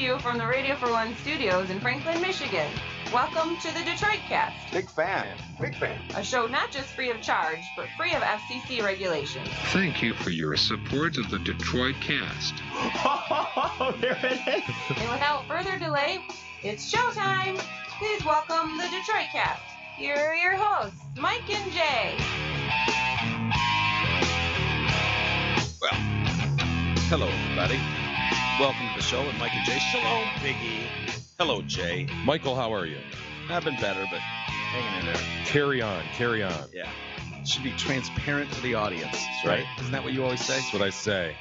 you from the Radio for One studios in Franklin, Michigan. Welcome to the Detroit Cast. Big fan. A show not just free of charge, but free of FCC regulations. Thank you for your support of the Detroit Cast. Oh, there it is. And without further delay, it's showtime. Please welcome the Detroit Cast. Here are your hosts, Mike and Jay. Well, hello, everybody. Welcome to the show with Mike and Jay. Shalom, Biggie. Hello, Jay. Michael, how are you? I've been better, but hanging in there. Carry on. Yeah. Should be transparent to the audience, right? Isn't that what you always say? That's what I say.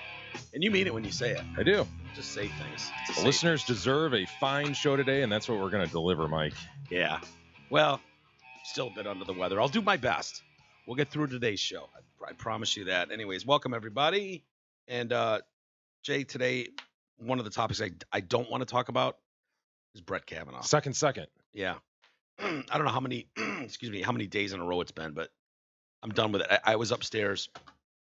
And you mean it when you say it. I do. Just say things. The listeners deserve a fine show today, and that's what we're going to deliver, Mike. Yeah. Well, still a bit under the weather. I'll do my best. We'll get through today's show. I promise you that. Anyways, welcome, everybody. And, Jay, today, one of the topics I don't want to talk about is Brett Kavanaugh. Second. Yeah. I don't know how many, how many days in a row it's been, but I'm done with it. I was upstairs.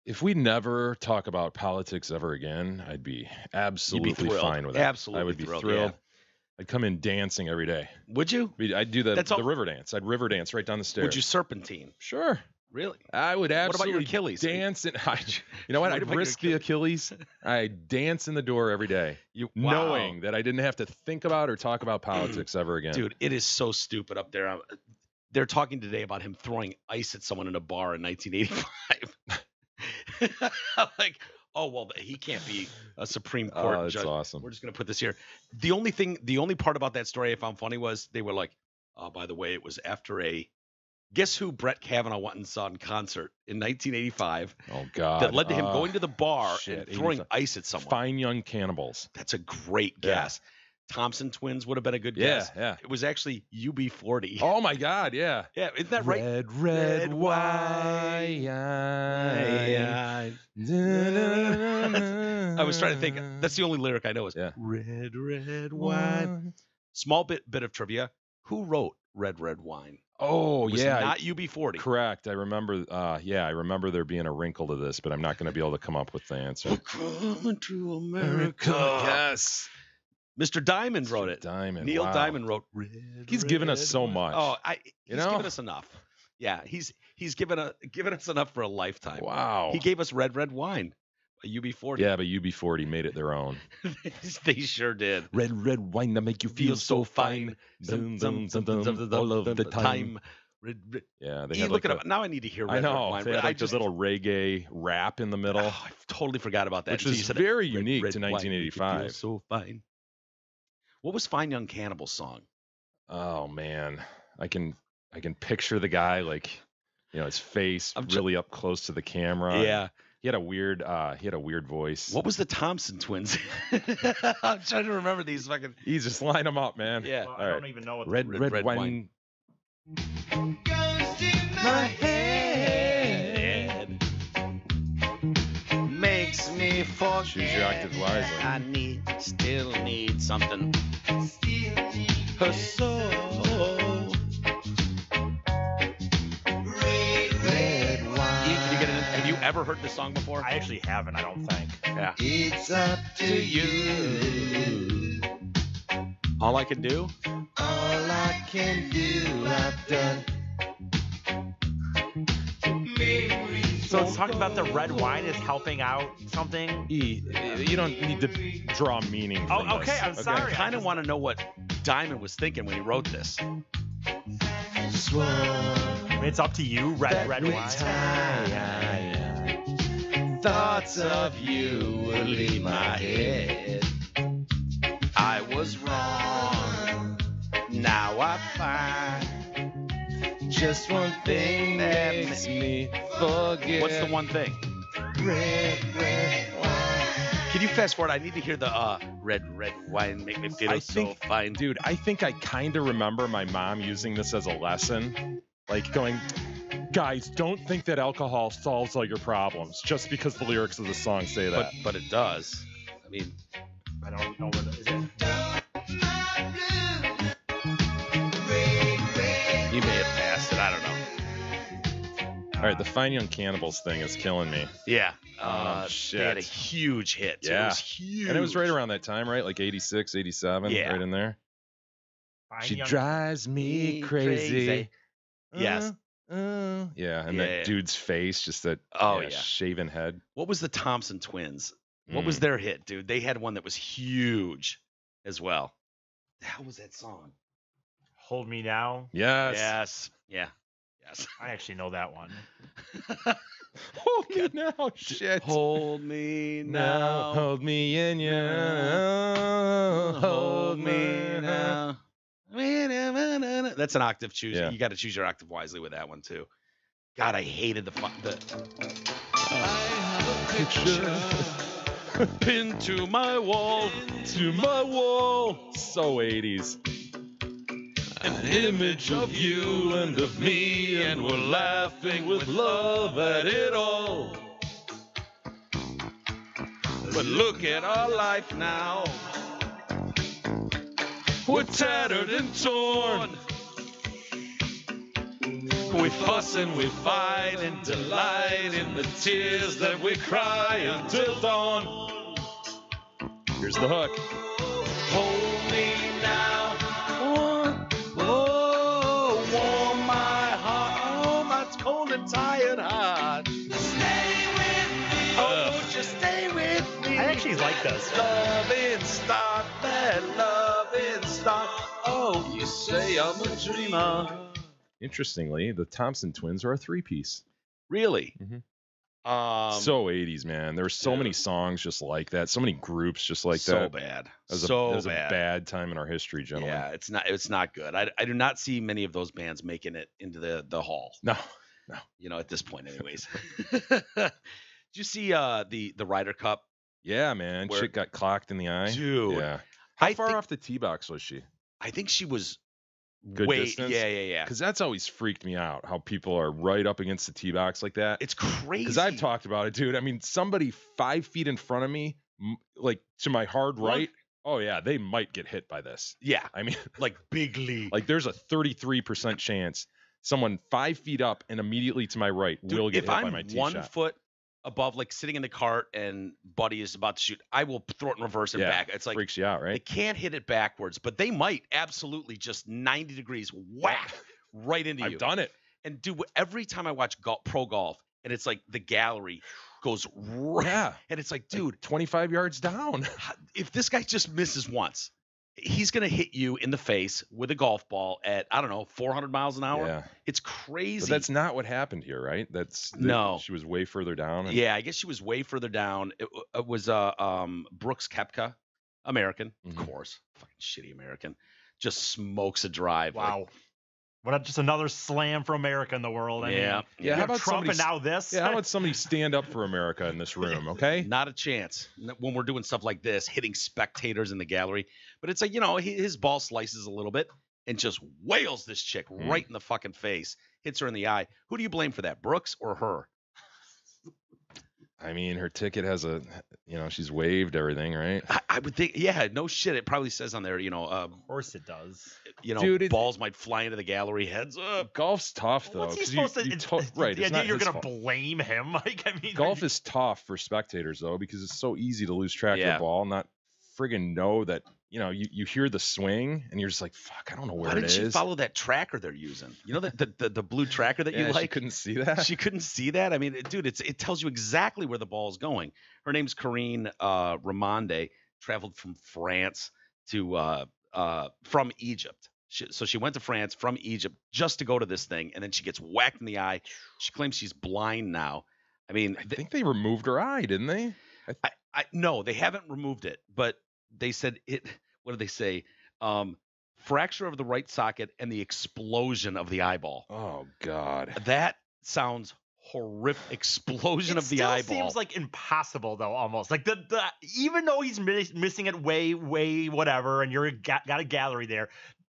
If we never talk about politics ever again, I'd be absolutely fine with it. Absolutely I would be thrilled. thrilled. Yeah. I'd come in dancing every day. Would you? I'd do the river dance. I'd river dance right down the stairs. Would you serpentine? Sure. Really? I would absolutely. What about your Achilles? Dance and you know what? I'd risk the Achilles. I'd dance in the door every day, knowing that I didn't have to think about or talk about politics ever again. Dude, it is so stupid up there. They're talking today about him throwing ice at someone in a bar in 1985. I'm like, oh well, he can't be a Supreme Court judge. That's awesome. We're just gonna put this here. The only part about that story I found funny was they were like, oh, by the way, it was after a. Guess who Brett Kavanaugh went and saw in concert in 1985? Oh, God. That led to him going to the bar and throwing 85. ice at someone. Fine Young Cannibals. That's a great guess. Thompson Twins would have been a good guess. Yeah. It was actually UB40. Oh, my God, yeah. Yeah, isn't that right? Red wine. I was trying to think. That's the only lyric I know is red wine. Small bit of trivia. Who wrote Red Wine? Oh, was yeah. not UB40. Correct. I remember. I remember there being a wrinkle to this, but I'm not going to be able to come up with the answer. We're coming to America. Yes. Mr. Diamond wrote it. Neil Diamond wrote Red. He's given us so much. Oh, he's given us enough. Yeah, he's given us enough for a lifetime. Wow. He gave us Red Wine. A UB40. Yeah, but UB40 made it their own. They sure did. Red wine to make you feel so fine. All of the time. Yeah, they had look it up. Now I need to hear Red Wine. They had like this little reggae rap in the middle. Oh, I totally forgot about that. Which was very unique to 1985. Feel so fine. What was Fine Young Cannibal's song? Oh man, I can picture the guy like, his face really up close to the camera. Yeah. He had a weird voice. What was the Thompson Twins? I'm trying to remember these fucking. You just line them up, man. Yeah. Well, I don't even know what red wine. Goes to my head, makes me forget. Choose your octave wisely. I still need something. Her soul. Have you ever heard this song before? I actually haven't, I don't think. Yeah. It's up to you. All I can do? All I can do, I've done. So it's talking about the red wine is helping out something? You don't need to draw meaning from Oh, okay, this. I'm sorry. I kind of want to know what Diamond was thinking when he wrote this. It's up to you, red wine. Thoughts of you will leave my head. I was wrong. Now I find just one thing makes me forget. What's the one thing? Red wine. Can you fast forward? I need to hear the red wine make me feel so fine. Dude, I think I kind of remember my mom using this as a lesson. Like going, guys, don't think that alcohol solves all your problems just because the lyrics of the song say that. But it does. I mean, I don't know what it is. You may have passed it. I don't know. All right, the Fine Young Cannibals thing is killing me. Yeah. Shit. They had a huge hit. Yeah. It was huge. And it was right around that time, right? Like 86, 87, Yeah. right in there. Fine She Young- drives me crazy. Yes. Yeah, and Yeah. that dude's face, just that Oh, yeah. shaven head. What was the Thompson twins? What was their hit, dude? They had one that was huge as well. The hell was that song? Hold Me Now. Yes. Yes. Yeah. Yes. I actually know that one. Hold me now, shit. Hold me now, now. hold me in your Hold me now. That's an octave choose. Yeah. You got to choose your octave wisely with that one too. God, I hated the. I have a picture pinned to my wall. To my wall. So 80s. An image of you and of me, and we're laughing with love at it all. But look at our life now. We're tattered and torn. We fuss and we fight and delight in the tears that we cry until dawn. Here's the hook. Hold me now. Oh, warm my heart. Oh, my cold and tired heart. Stay with me. Oh, won't you stay with me? I actually like this. Loving start, that loving start. Oh, you say I'm a dreamer. Interestingly, the Thompson twins are a three-piece. Really? Mhm. So So 80s, man. There were so many songs just like that. So many groups just like that. bad. It was, So it was bad. a bad time in our history, gentlemen. Yeah, it's not good. I do not see many of those bands making it into the hall. No. You know, at this point, anyways. Did you see the Ryder Cup? Yeah, man. Where- Chick got clocked in the eye. Dude, Yeah. How I far think- off the tee box was she? I think she was Good way. distance? Yeah. Because that's always freaked me out, how people are right up against the tee box like that. It's crazy. Because I've talked about it, dude. I mean, somebody 5 feet in front of me, like to my hard right, oh, yeah, they might get hit by this. Yeah, I mean, like big league. like there's a 33% chance someone 5 feet up and immediately to my right Dude, will get if hit by I'm my tee 1 shot. foot above, like sitting in the cart and Buddy is about to shoot, I will throw it in reverse and Yeah, back. It's like freaks you out, they right? can't hit it backwards, but they might absolutely just 90 degrees whack right into you. I've done it. And dude, every time I watch pro golf, and it's like the gallery goes right, Yeah. and it's like, Like dude, 25 yards down. if this guy just misses once, he's gonna hit you in the face with a golf ball at, I don't know, 400 miles an hour. Yeah. It's crazy. But that's not what happened here, right? No. She was way further down. And, Yeah, I guess she was way further down. It was Brooks Koepka, American, Mhm. of course, fucking shitty American, just smokes a drive. like- Wow. Just another slam for America in the world. I Yeah. mean, Yeah, you how have about Trump and somebody- now this. Yeah, how about somebody stand up for America in this room, okay? Not a chance when we're doing stuff like this, hitting spectators in the gallery. But it's like, you know, his ball slices a little bit and just wails this chick right in the fucking face, hits her in the eye. Who do you blame for that, Brooks or her? I mean, her ticket has she's waived everything, right? I would think, yeah, no shit. It probably says on there, Of course it does. Dude, it's- balls might fly into the gallery, heads up. Golf's tough, though. What's he 'cause supposed to? right, The it's idea not you're his gonna fault. blame him? Like, I mean, Golf is tough for spectators, though, because it's so easy to lose track of Yeah. the ball, not friggin' know that, you hear the swing, and you're just like, fuck, I don't know where Why it didn't she is. follow that tracker they're using? You know, the blue tracker that Yeah, you she like? couldn't see that. She couldn't see that. I mean, dude, it tells you exactly where the ball is going. Her name's Corinne Ramonde. Traveled from France to from Egypt. So she went to France from Egypt just to go to this thing, and then she gets whacked in the eye. She claims she's blind now. I mean, I think they removed her eye, didn't they? no, they haven't removed it, but they said it. What did they say? Fracture of the right socket and the explosion of the eyeball. Oh, God. That sounds horrific. Explosion it of the still eyeball. seems like impossible though, almost like the even though he's missing it way whatever, and you're got a gallery there,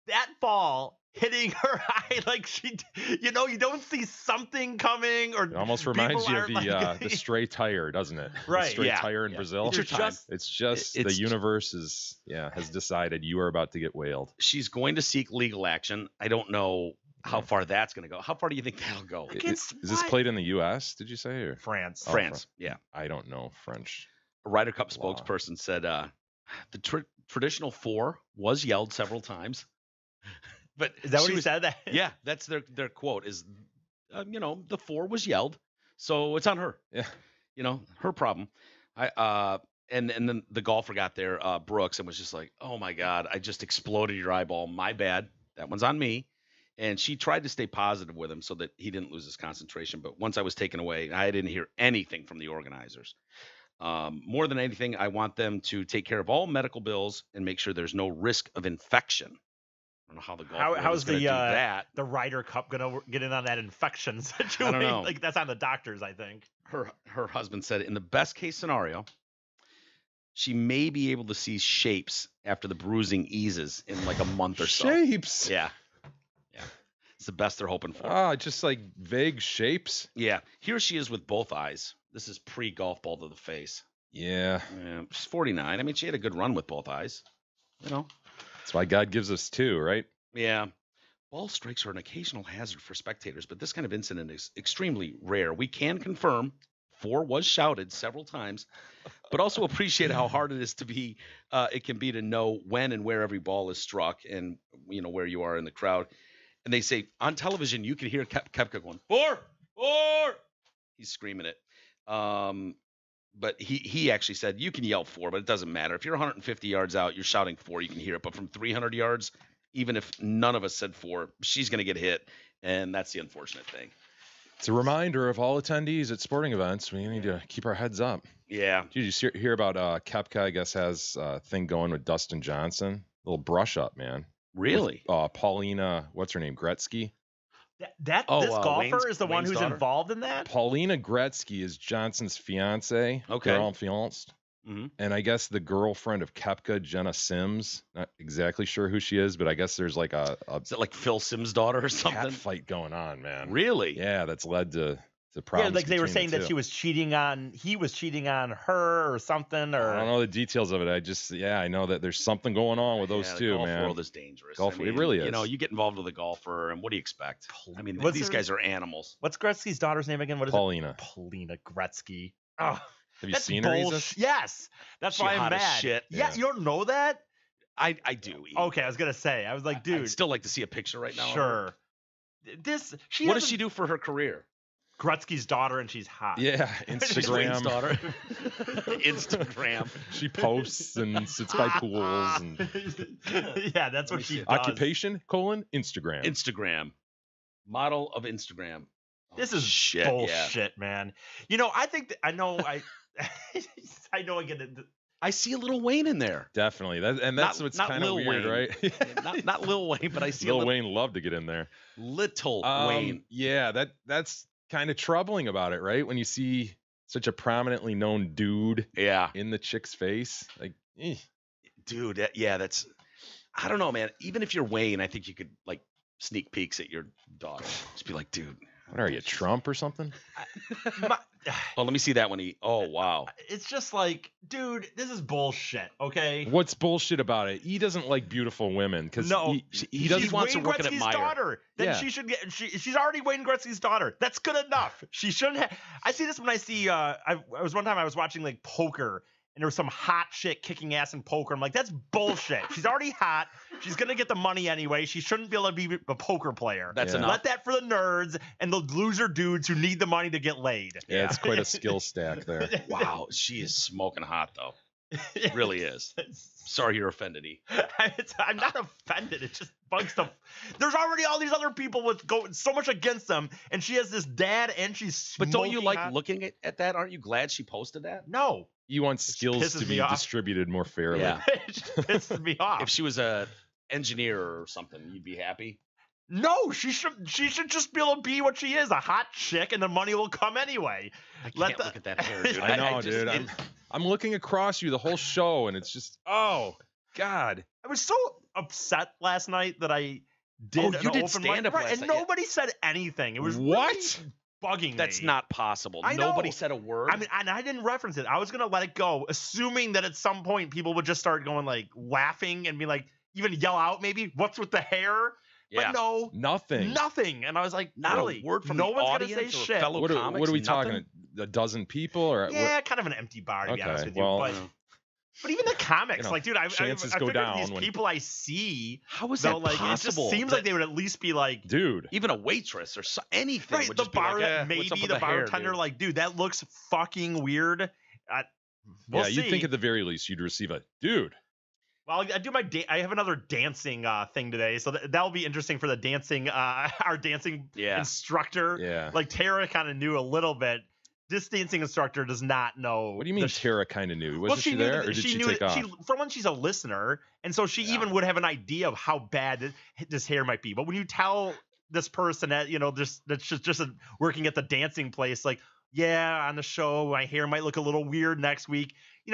that ball hitting her eye, like you don't see something coming, or It almost people reminds you of aren't, the stray tire, doesn't it? Right, The stray yeah, tire in yeah. Brazil. It's your time. It's just It's- the universe has decided you are about to get whaled. She's going to seek legal action. I don't know how far that's going to go. How far do you think that'll go? Against Is this what? played in the U.S.? Did you say or France? Oh, France, yeah. I don't know French. A Ryder Cup Law. spokesperson said the traditional 4 was yelled several times. But Is that what she he was- said? Yeah, that's their quote is, the 4 was yelled, so it's on her. Yeah. Her problem. And then the golfer got there, Brooks, and was just like, oh my God, I just exploded your eyeball. My bad. That one's on me. And she tried to stay positive with him so that he didn't lose his concentration. But once I was taken away, I didn't hear anything from the organizers. More than anything, I want them to take care of all medical bills and make sure there's no risk of infection. I don't know how the golf How's is going to the do that. the Ryder Cup gonna get in on that infection situation? know. Like that's on the doctors, I think. Her husband said, in the best case scenario, she may be able to see shapes after the bruising eases in like a month or so. Shapes. Yeah. It's the best they're hoping for. Ah, just like vague shapes. Yeah. Here she is with both eyes. This is pre-golf ball to the face. Yeah. Yeah. She's 49. I mean, she had a good run with both eyes. That's why God gives us two, right? Yeah. Ball strikes are an occasional hazard for spectators, but this kind of incident is extremely rare. We can confirm 4 was shouted several times, but also appreciate how hard it can be to know when and where every ball is struck and, where you are in the crowd. And they say on television, you can hear Koepka going, 4. He's screaming it. But he actually said, you can yell 4, but it doesn't matter. If you're 150 yards out, you're shouting 4, you can hear it. But from 300 yards, even if none of us said 4, she's going to get hit. And that's the unfortunate thing. It's a reminder of all attendees at sporting events. We need to keep our heads up. Yeah. Did you hear about Koepka, I guess, has a thing going with Dustin Johnson? A little brush up, man. Really? With, Paulina, what's her name? Gretzky? This golfer is the one Wayne's who's daughter? involved in that? Paulina Gretzky is Johnson's fiance. Okay. They're all fianced. Mhm. And I guess the girlfriend of Koepka, Jenna Sims, not exactly sure who she is, but I guess there's like a Is it like Phil Simms' daughter or cat something? fight going on, man. Really? Yeah, that's led to Yeah, problems. like they were between saying the that two. he was cheating on her or something, or I don't know the details of it. I know that there's something going on with those Yeah, two, the golf man. world is dangerous. Golf- it really is. You get involved with a golfer, and what do you expect? I mean, What's these her- guys are animals. What's Gretzky's daughter's name again? What is Paulina. it? Paulina Gretzky. Oh, Have you that's seen her? Isa? bullshit. Yes, that's She why I'm hot as mad. shit. Yeah, Yeah. you don't know that? I do. Okay, I was gonna say. I was like, dude, I'd still like to see a picture right now. of her. sure. What does she do for her career? Gretzky's daughter, and she's hot. Yeah, She's Wayne's Instagram. daughter. Instagram. She posts and sits by pools and Yeah, that's what me she see does. it. occupation : Instagram. Instagram. Model of Instagram. Oh, This is shit. bullshit, man. I think I know. I know. I get it. I see a little Wayne in there. Definitely. That's Not- what's not kind of Lil weird, Wayne. right? Not Lil Wayne, but I see Lil a little Wayne loved to get in there. Wayne. Yeah, that's kind of troubling about it, right? When you see such a prominently known dude Yeah. in the chick's face, like, Dude, that's I don't know, man. Even if you're Wayne, I think you could like sneak peeks at your daughter. Just be like, dude. what are you, Trump or something? Oh, let me see that one. Oh, wow. It's just like, dude, this is bullshit. Okay. What's bullshit about it? He doesn't like beautiful women because No, he doesn't She's want to Wayne work at Gretzky's Meijer. daughter. Then Yeah. she should get. She's already Wayne Gretzky's daughter. That's good enough. She shouldn't have. I see this when I see. I was one time I was watching like poker, and there was some hot shit kicking ass in poker. I'm like, that's bullshit. She's already hot. She's gonna get the money anyway. She shouldn't be able to be a poker player. That's Yeah. enough. Let that for the nerds and the loser dudes who need the money to get laid. Yeah, it's quite a skill stack there. Wow, she is smoking hot though. It really is. Sorry you're offended. I'm not offended. It just bugs the. There's already all these other people with going so much against them, and she has this dad, and she's. But don't you smoking like hot. looking at that? Aren't you glad she posted that? No, You want skills pisses to me be off. distributed more fairly. Yeah. it just pisses me off. If she was a engineer or something, you'd be happy. No, she should just be able to be what she is, a hot chick, and the money will come anyway. I Let can't the- look at that hair, dude. I know, just- dude. I'm looking across you the whole show, and it's just, oh, God. I was so upset last night that I did. Oh, an you did open mic, stand-up right, last and night, yeah. nobody said anything. It was What? really bugging me. That's not possible. I know. Nobody said a word. I mean, and I didn't reference it. I was gonna let it go, assuming that at some point people would just start going like laughing and be like, even yell out maybe, "What's with the hair?" Yeah. But no, Nothing. And I was like, Not really? a word from no the one's audience gonna say or shit. fellow What comics. are we nothing? talking? A dozen people or Yeah, kind of an empty bar to be honest Okay, with you. well, But even the comics, you know, like, dude, I chances I go figured down these when- people I see, How is though, that like, it possible? just seems like they would at least be like, dude. Even a waitress or anything. right, would the just be like, bar, "Eh, what's maybe up with the hair, bartender, dude?" like, dude, that looks fucking weird. We'll Yeah, you'd see. think at the very least you'd receive a dude. Well, I do I have another dancing thing today, so that'll be interesting for the dancing, our dancing Yeah. instructor. Yeah. Like Tara kind of knew a little bit. This dancing instructor does not know. What do you mean Tara kind of knew? Wasn't she knew there, that- or did she knew take that off? for one, she's a listener, and so she Yeah. even would have an idea of how bad this hair might be. But when you tell this person that that's just working at the dancing place, like, yeah, on the show, my hair might look a little weird next week.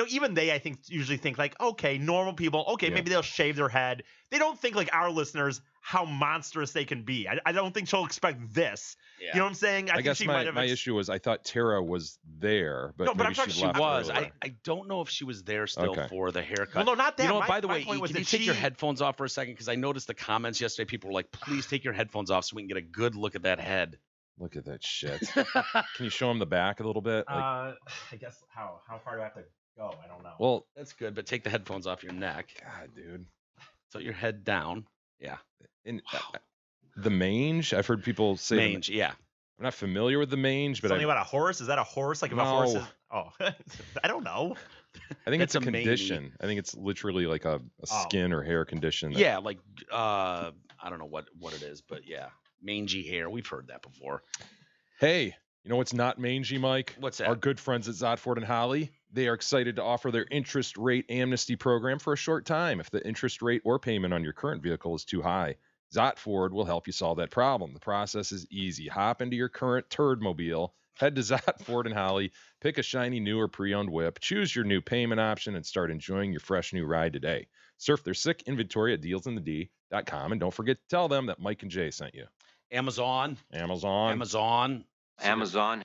Even they, I think, usually think like, okay, normal people, okay, Yeah. maybe they'll shave their head. They don't think like our listeners how monstrous they can be. I don't think she'll expect this. Yeah. You know what I'm saying? I think guess she might my have issue was I thought Tara was there, but No, but I'm maybe talking she she left was. earlier. I don't know if she was there still Okay. for the haircut. Well, no, not that. You know, My- by the my way, point was can you that take your she- headphones off for a second? Because I noticed the comments yesterday. People were like, please take your headphones off so we can get a good look at that head. Look at that shit. Can you show him the back a little bit? Like, I guess how far do I have to go? I don't know. well, That's good, but take the headphones off your neck. God, dude. So your head down. Yeah. And Wow. the mange. I've heard people say. Mange, yeah. I'm not familiar with the mange, but Something about a horse? Is that a horse? Like if a horse No. is? Oh, I don't know. I think it's a That's a mange. condition. I think it's literally like a Oh. skin or hair condition. that- Yeah, like I don't know what it is, but yeah. Mangy hair. We've heard that before. Hey, you know what's not mangy, Mike? What's that? Our good friends at Zotford and Holly. They are excited to offer their interest rate amnesty program for a short time. If the interest rate or payment on your current vehicle is too high, Zotford will help you solve that problem. The process is easy. Hop into your current Turdmobile, head to Zotford and Holly, pick a shiny new or pre-owned whip, choose your new payment option, and start enjoying your fresh new ride today. Surf their sick inventory at dealsinthed.com, and don't forget to tell them that Mike and Jay sent you. Amazon. Amazon. Amazon.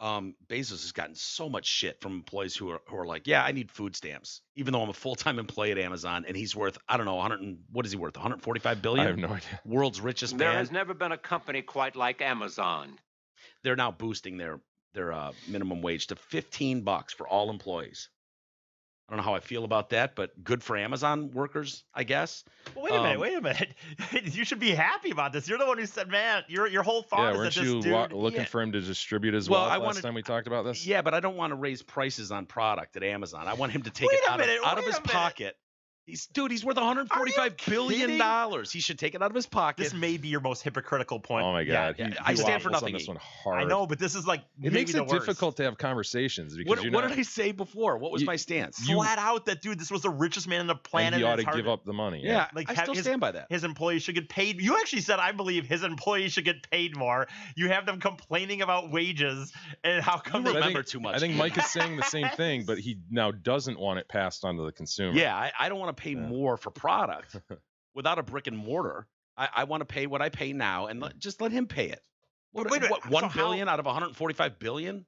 Bezos has gotten so much shit from employees who are like, yeah, I need food stamps, even though I'm a full-time employee at Amazon, and he's worth, I don't know, what is he worth? 145 billion? I have no idea. World's richest There man. has never been a company quite like Amazon. They're now boosting their minimum wage to $15 for all employees. I don't know how I feel about that, but good for Amazon workers, I guess. Well, wait a minute. You should be happy about this. You're the one who said, man, your whole thought Yeah, is weren't that this you dude. looking for him to distribute his Well, wealth I last wanted- time we talked about this? Yeah, but I don't want to raise prices on product at Amazon. I want him to take Wait it a minute, out of wait his a minute. pocket. He's worth $145 billion. kidding? He should take it out of his pocket. This may be your most hypocritical point. Oh my God. yeah, He I stand for waffles nothing, on this E. one hard. I know, but this is like It maybe makes the it worst. difficult to have conversations because what, you're what not, did I say before? What was You- my stance? Flat out that dude, this was the richest man on the planet. and he ought it's to hard give up the money. yeah, like, I have still his- stand by that. His employees should get paid. You actually said, I believe his employees should get paid more. You have them complaining about wages and how come You they remember too much. I think Mike is saying the same thing, but he now doesn't want it passed on to the consumer. Yeah, I don't want to pay Yeah. more for product without a brick and mortar. I want to pay what I pay now, and just let him pay it. Wait a minute, What, so 1 how- billion out of 145 billion?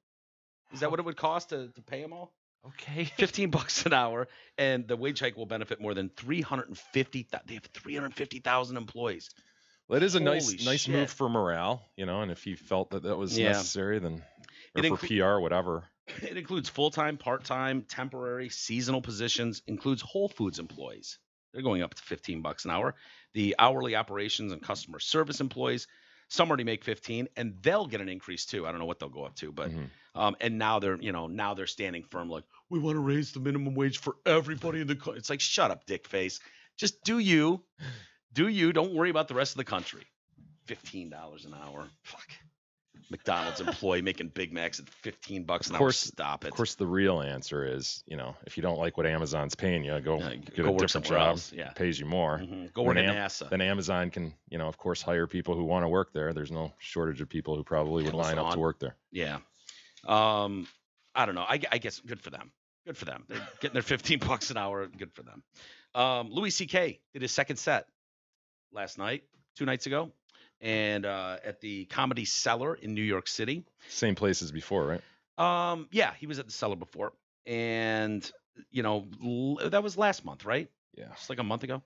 Is that what it would cost to pay them all? Okay. $15 an hour, and the wage hike will benefit more than 350. They have 350,000 employees. Well, it is a Holy nice shit. move for morale, and if he felt that was Yeah. necessary, then It or for PR, whatever. It includes full-time, part-time, temporary, seasonal positions. Includes Whole Foods employees. They're going up to $15 an hour. The hourly operations and customer service employees, some already make 15, and they'll get an increase too. I don't know what they'll go up to, but Mhm. and now they're standing firm, like we want to raise the minimum wage for everybody in the country. It's like, shut up, dick face. Just do you. Don't worry about the rest of the country. $15 an hour. Fuck. McDonald's employee making Big Macs at $15 an hour. Stop it. Of course, the real answer is, if you don't like what Amazon's paying you, go Yeah, get go a work different somewhere job. else, yeah. Pays you more. Mhm. Go work at Then NASA. Then Amazon can, of course, hire people who want to work there. There's no shortage of people who probably would line up Amazon. to work there. Yeah. I don't know. I guess good for them. Good for them. They're getting their $15 an hour. Good for them. Louis C.K. did his second set last night, 2 nights ago, and at the Comedy Cellar in New York City. Same place as before, right? Yeah, he was at the Cellar before, and that was last month, right? Yeah. Just like a month ago.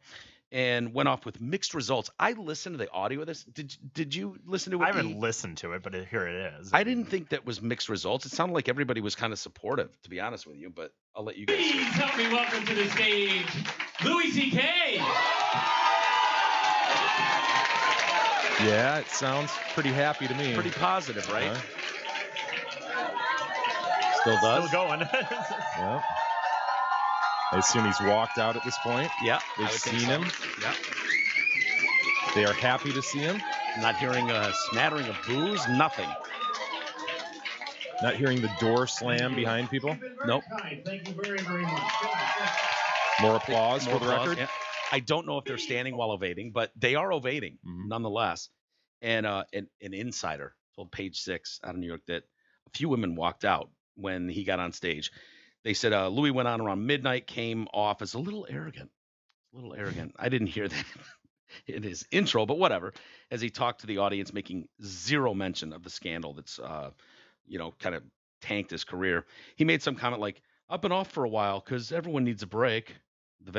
and went off with mixed results. I listened to the audio of this. Did you listen to it? I haven't listened to it, but here it is. I didn't think that was mixed results. It sounded like everybody was kind of supportive, to be honest with you, but I'll let you guys Please help me welcome to the stage Louis C.K. Yeah, it sounds pretty happy to me. Pretty positive, right? Still does. Still going. Yep. I assume he's walked out at this point. Yeah. They've seen him. Yeah. They are happy to see him. Not hearing a smattering of boos, nothing. Not hearing the door slam behind people. Nope. Thank you very, very much. More applause More for the applause, record. yeah. I don't know if they're standing while ovating, but they are ovating nonetheless. And an insider told Page Six out of New York that a few women walked out when he got on stage. They said Louis went on around midnight, came off as a little arrogant. I didn't hear that in his intro, but whatever. As he talked to the audience, making zero mention of the scandal that's, kind of tanked his career. He made some comment like, "I've been off for a while because everyone needs a break." The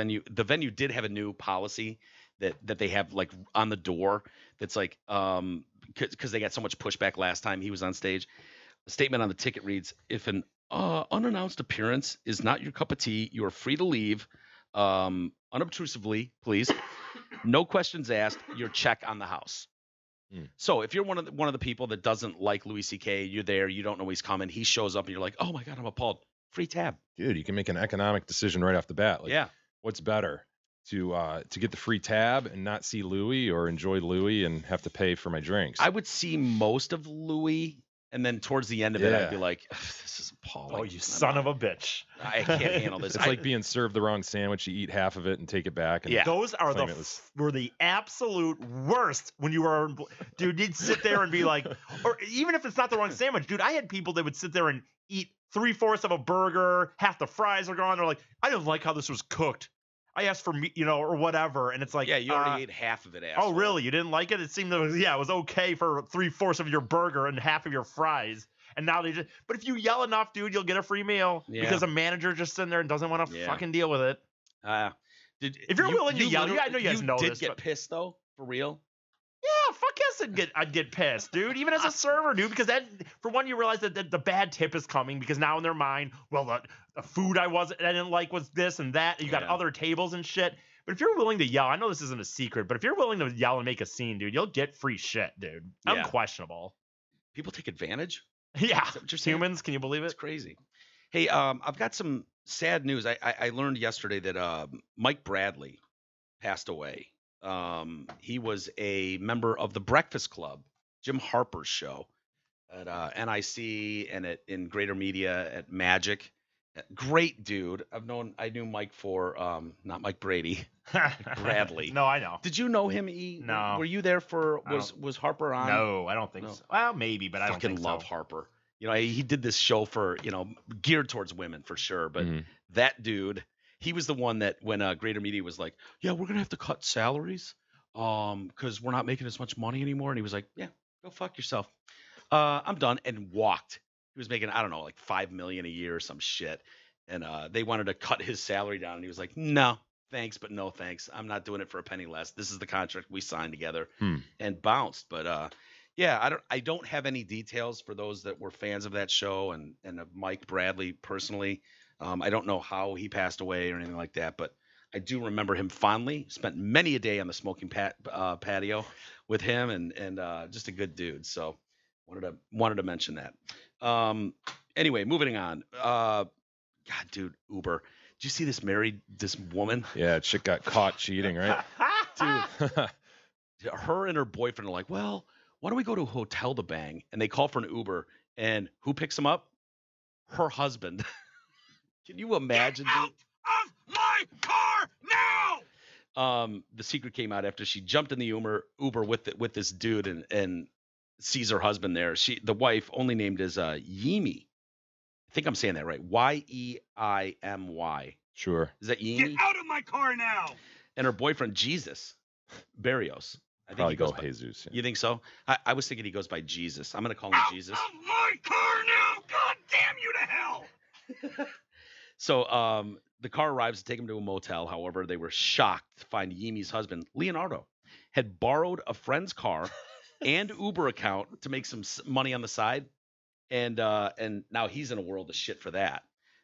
venue did have a new policy that they have like on the door. That's like, because they got so much pushback last time he was on stage. A statement on the ticket reads, "If an unannounced appearance is not your cup of tea, you are free to leave unobtrusively, please. No questions asked. Your check on the house." So if you're one of the people that doesn't like Louis C.K., you're there, you don't know he's coming, he shows up and you're like, "Oh my God, I'm appalled." Free tab. Dude, you can make an economic decision right off the bat. Like, Yeah. what's better? To get the free tab and not see Louis, or enjoy Louis and have to pay for my drinks? I would see most of Louis, and then towards the end of it, I'd Yeah. be like, "This is appalling." Oh, you son of a bitch. I can't handle this. It's like being served the wrong sandwich. You eat half of it and take it back. And Yeah. Those are claim it was- were the absolute worst when you were, dude, you'd sit there and be like, or even if it's not the wrong sandwich, dude, I had people that would sit there and eat 3/4 of a burger, half the fries are gone. They're like, "I didn't like how this was cooked. I asked for meat, or whatever." And it's like, yeah, you already ate half of it, asshole. oh, really? You didn't like it? It seemed that it was okay for 3/4 of your burger and half of your fries. And now but if you yell enough, dude, you'll get a free meal Yeah. because a manager just sitting there and doesn't want to Yeah. fucking deal with it. If you're willing to yell, I know you guys know did this, get but- pissed though, for real. Yeah, fuck yes, I'd get pissed, dude. Even as a server, dude, because that, for one, you realize that the bad tip is coming because now in their mind, well, the food I didn't like was this and that. And you got Yeah. other tables and shit. But if you're willing to yell, I know this isn't a secret, but if you're willing to yell and make a scene, dude, you'll get free shit, dude. Yeah. Unquestionable. People take advantage. Yeah, Is that what you're saying? humans, can you believe It's it? crazy. Hey, I've got some sad news. I learned yesterday that Mike Bradley passed away. He was a member of the Breakfast Club, Jim Harper's show at NIC and in Greater Media at Magic. Great dude. I knew Mike for not Mike Brady, Bradley. No, I know. Did you know him? E? No. Were you there for I was Harper on? No, I don't think No. so. Well, maybe, but I don't Fucking think love so. Harper. He did this show for geared towards women for sure. But Mhm. that dude, he was the one that when Greater Media was like, "Yeah, we're gonna have to cut salaries, because we're not making as much money anymore," and he was like, "Yeah, go fuck yourself. I'm done," and walked. He was making, I don't know, like $5 million a year or some shit, and they wanted to cut his salary down, and he was like, "No, thanks, but no thanks. I'm not doing it for a penny less. This is the contract we signed together," and bounced. But yeah, I don't have any details for those that were fans of that show and of Mike Bradley personally. I don't know how he passed away or anything like that, but I do remember him fondly. Spent many a day on the smoking patio with him, and just a good dude. So wanted to mention that. Anyway, moving on. God, dude, Uber. Did you see this woman? Yeah, chick got caught cheating, right? Dude, her and her boyfriend are like, "Well, why don't we go to a hotel to bang?" And they call for an Uber, and who picks them up? Her husband. Can you imagine? Get out of my car now! The secret came out after she jumped in the Uber with this dude and sees her husband there. The wife, only named as Yeimy. I think I'm saying that right. Yeimy. Sure. Is that Yeimy? Get out of my car now! And her boyfriend, Jesus Barrios. I think Probably he go goes by, Jesus. Yeah. You think so? I was thinking he goes by Jesus. I'm going to call him Jesus. Out of my car now! God damn you to hell! So the car arrives to take him to a motel. However, they were shocked to find Yimi's husband, Leonardo, had borrowed a friend's car and Uber account to make some money on the side. And now he's in a world of shit for that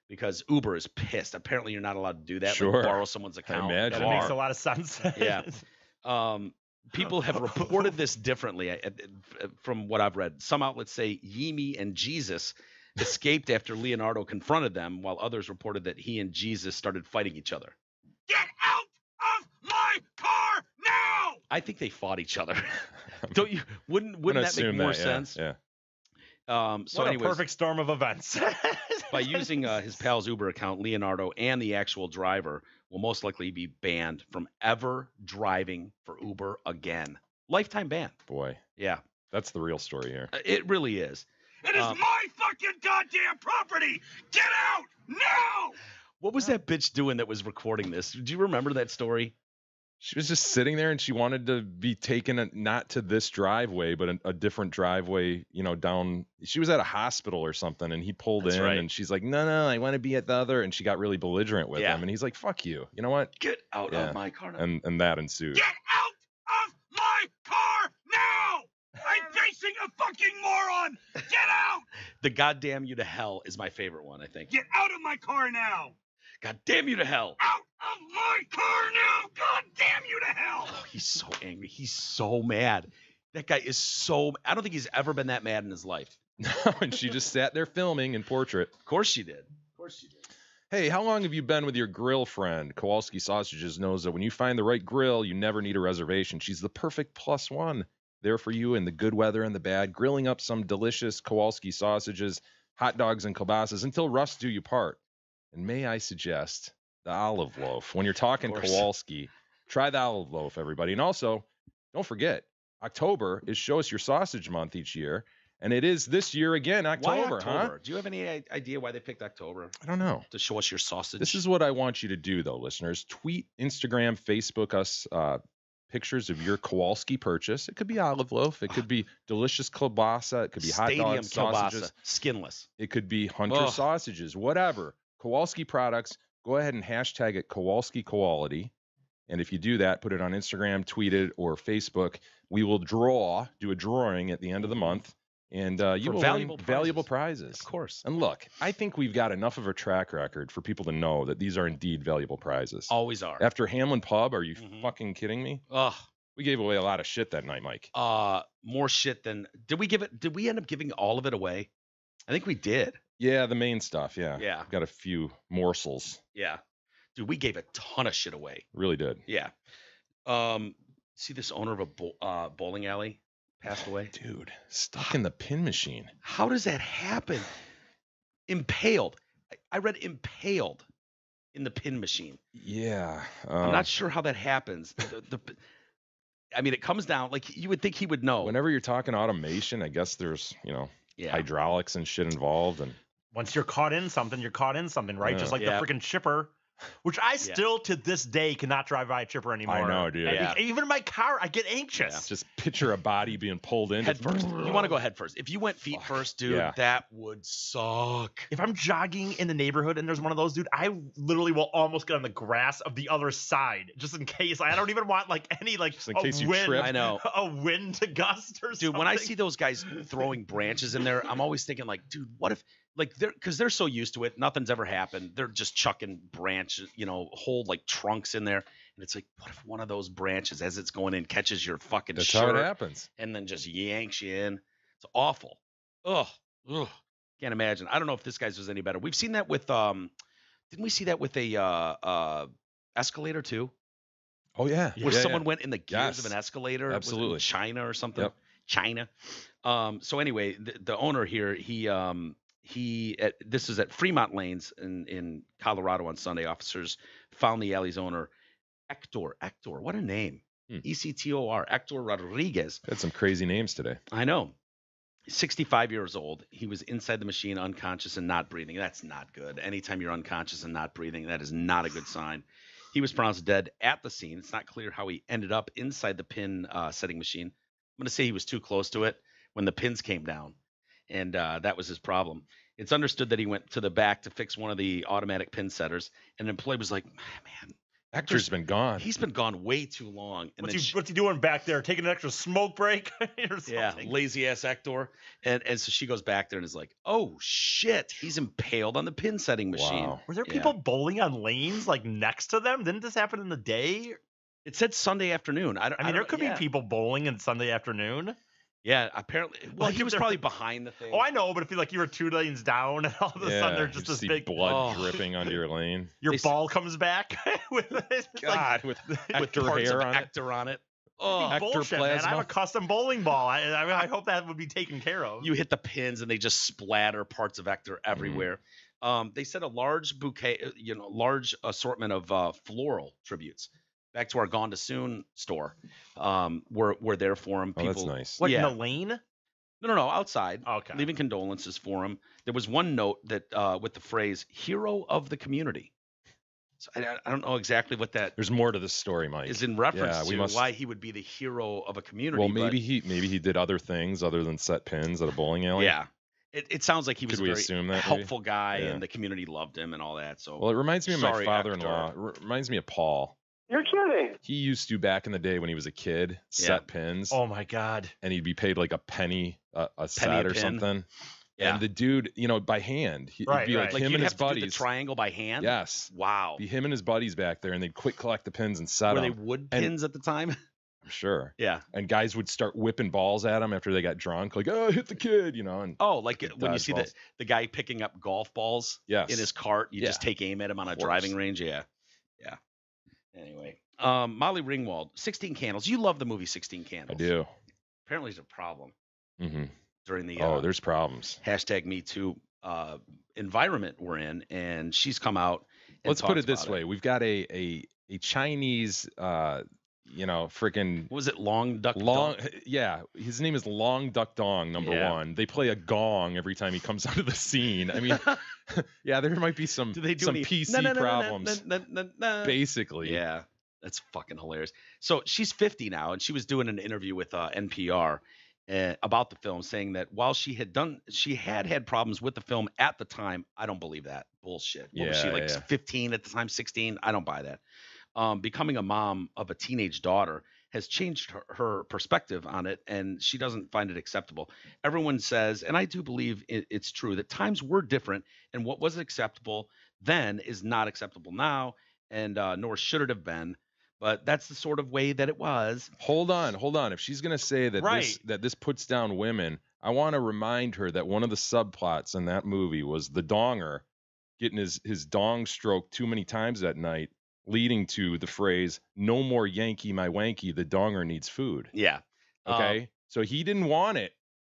because Uber is pissed. Apparently, you're not allowed to do that. Like Sure. borrow someone's account. imagine. That makes a lot of sense. Yeah. People have reported this differently from what I've read. Some outlets say Yimi and Jesus escaped after Leonardo confronted them, while others reported that he and Jesus started fighting each other. Get out of my car now! I think they fought each other. Don't you? Wouldn't I'm gonna that make assume more that, yeah, sense? Yeah. So What a anyways, perfect storm of events. by using his pal's Uber account, Leonardo and the actual driver will most likely be banned from ever driving for Uber again. Lifetime ban. Boy, Yeah, that's the real story here. it really is. It is my fucking goddamn property! Get out now! What was that bitch doing that was recording this? Do you remember that story? She was just sitting there and she wanted to be taken not to this driveway, but a different driveway, down. She was at a hospital or something and he pulled That's in right. and she's like, no, I want to be at the other. And she got really belligerent with Yeah. him. And he's like, fuck you. You know what? Get out Yeah. of my car now. And that ensued. Get out of my car now! I'm facing a fucking moron! Get out! The goddamn you to hell is my favorite one, I think. Get out of my car now! God damn you to hell. Out of my car now! God damn you to hell! Oh, he's so angry. He's so mad. That guy is so. I don't think he's ever been that mad in his life. And she just sat there filming in portrait. Of course she did. Of course she did. Hey, how long have you been with your grill friend? Kowalski Sausages knows that when you find the right grill, you never need a reservation. She's the perfect plus one. There for you in the good weather and the bad, grilling up some delicious Kowalski sausages, hot dogs, and kielbasa's until rust do you part. And may I suggest the olive loaf. When you're talking Of course. Kowalski, try the olive loaf, everybody. And also, don't forget, October is Show Us Your Sausage Month each year. And it is this year again, October, Why October? huh? Do you have any idea why they picked October I don't know. to show us your sausage? This is what I want you to do, though, listeners. Tweet, Instagram, Facebook us pictures of your Kowalski purchase. It could be olive loaf. It could be delicious kielbasa. It could be hot Stadium dogs, sausages. kielbasa, skinless. It could be Hunter Ugh. sausages, whatever. Kowalski products. Go ahead and hashtag it Kowalski Quality. And if you do that, put it on Instagram, tweet it, or Facebook. We will do a drawing at the end of the month. And you For will valuable win valuable prizes. Of course. And look, I think we've got enough of a track record for people to know that these are indeed valuable prizes. Always are. After Hamlin Pub, are you Mhm. fucking kidding me? Ugh. We gave away a lot of shit that night, Mike. More shit than did we end up giving all of it away? I think we did. Yeah, the main stuff. Yeah. Yeah. Got a few morsels. Yeah. Dude, we gave a ton of shit away. Really did. Yeah. See this owner of a bowling alley passed away? Dude, stuck in the pin machine. How does that happen? Impaled. I read impaled in the pin machine. Yeah. I'm not sure how that happens. I mean, it comes down like you would think he would know. Whenever you're talking automation, I guess there's, Yeah. hydraulics and shit involved. And Once you're caught in something, you're caught in something, right? Yeah. Just like Yeah. the freaking chipper, which I still to this day cannot drive by a chipper anymore. I know, dude. Yeah. Even in my car, I get anxious. just picture a body being pulled in. Head first. You want to go head first. If you went feet first, dude, Yeah. that would suck. If I'm jogging in the neighborhood and there's one of those, dude, I literally will almost get on the grass of the other side just in case. I don't even want any Just in case you wind, trip. I know. a wind gust or something. Dude, when I see those guys throwing branches in there, I'm always thinking like, dude, what if because they're so used to it, nothing's ever happened. They're just chucking branches, whole like trunks in there, and it's like, what if one of those branches, as it's going in, catches your fucking That's shirt how it happens. and then just yanks you in? It's awful. Ugh. Can't imagine. I don't know if this guy's was any better. We've seen that with didn't we see that with a escalator too? Oh, yeah. Where Yeah, someone yeah. went in the gears of Yes. an escalator. Was it in Absolutely. China or something. Yep. China. So anyway, the owner here, this is at Fremont Lanes in Colorado on Sunday. Officers found the alley's owner, Hector. What a name. Ector, Hector Rodriguez. Had some crazy names today. I know. 65 years old. He was inside the machine, unconscious and not breathing. That's not good. Anytime you're unconscious and not breathing, that is not a good sign. He was pronounced dead at the scene. It's not clear how he ended up inside the pin setting machine. I'm going to say he was too close to it when the pins came down, and that was his problem. It's understood that he went to the back to fix one of the automatic pin setters, and an employee was like, "Man, Hector's been gone. he's been gone way too long." And What's then he, what's he doing back there? Taking an extra smoke break or yeah, something? lazy ass Hector. And so she goes back there and is like, "Oh shit, he's impaled on the pin setting machine." Wow. Were there Yeah. people bowling on lanes like next to them? Didn't this happen in the day? It said Sunday afternoon. I I mean, there could be people bowling on Sunday afternoon. Yeah, apparently. Well, Like, he was they're- probably behind the thing. Oh, I know, but if you like you were 2 lanes down and all of a sudden they're you just this see big blood Oh. dripping onto your lane. your they s- ball comes back with it's like, God, with with Hector parts hair of on it. Hector on it. Oh, bullshit, man. I have a ectoplasma. custom bowling ball. I hope that would be taken care of. you hit the pins and they just splatter parts of Hector everywhere. They said a large bouquet, large assortment of floral tributes. Back to our Gone Too Soon store. Were there for him. Oh, People, that's nice. What yeah. in the lane? No, outside. Okay. Leaving condolences for him. There was one note that with the phrase "hero of the community." So I don't know exactly what that There's more to this story, Mike. is in reference Yeah, we to must- why he would be the hero of a community. Well, but- maybe he did other things other than set pins at a bowling alley. yeah. It sounds like he was Could a we very assume that, maybe? helpful guy, Yeah. and the community loved him and all that. So Well, it reminds me of my Sorry, father-in-law. Hector. It reminds me of Paul. You're kidding. He used to back in the day when he was a kid set pins, Oh my god. and he'd be paid like a penny a set a or pin. something. yeah, And the dude, by hand, it'd Right, be right. like like him you'd and have his to do the buddies. triangle by hand. Yes, Wow. be him and his buddies back there, and they'd quick collect the pins and set Were they them. wood And- pins at the time? I'm sure. yeah. And guys would start whipping balls at him after they got drunk, like, "Oh, hit the kid," And Oh, like Like when you see dodgeballs. the guy picking up golf balls yes, in his cart, you just Yeah. take aim at him on a Of course. driving range. Yeah. Anyway, Molly Ringwald, 16 Candles. You love the movie 16 I Candles. do. Apparently, there's a problem Hmm. during the Oh, there's problems. hashtag Me Too environment we're in, and she's come out. And Let's put talked it this about way: we've got a Chinese, freaking What was it? Long Duck long. Dong? Yeah, his name is Long Duck Dong. Number Yeah. one. They play a gong every time he comes onto the scene. I mean, yeah, there might be some Do they do some any PC na- na- na- na- problems. na- na- na- na? Basically, Yeah, that's fucking hilarious. So she's 50 now, and she was doing an interview with NPR about the film, saying that while she had problems with the film at the time. I don't believe that bullshit. What was she, Yeah, like yeah. 15 at the time, 16? I don't buy that. Becoming a mom of a teenage daughter has changed her perspective on it, and she doesn't find it acceptable. Everyone says, and I do believe it's true, that times were different, and what was acceptable then is not acceptable now, and nor should it have been. But that's the sort of way that it was. Hold on. If she's gonna say that Right. this puts down women, I want to remind her that one of the subplots in that movie was the donger getting his dong stroked too many times that night, leading to the phrase "No more Yankee my wanky, the donger needs food." Yeah. Okay, so he didn't want it.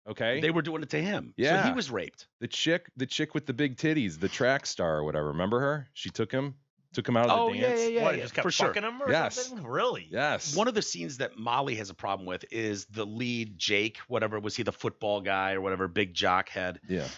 Okay, They were doing it to him. So Yeah. he was raped. the chick with the big titties, the track star or whatever. Remember her? She took him out of the dance. What, he just kept for sure. fucking him or Yes. something? Really? Yes. One of the scenes that Molly has a problem with is the lead, Jake, whatever, was he the football guy or whatever, big jock head, Yeah.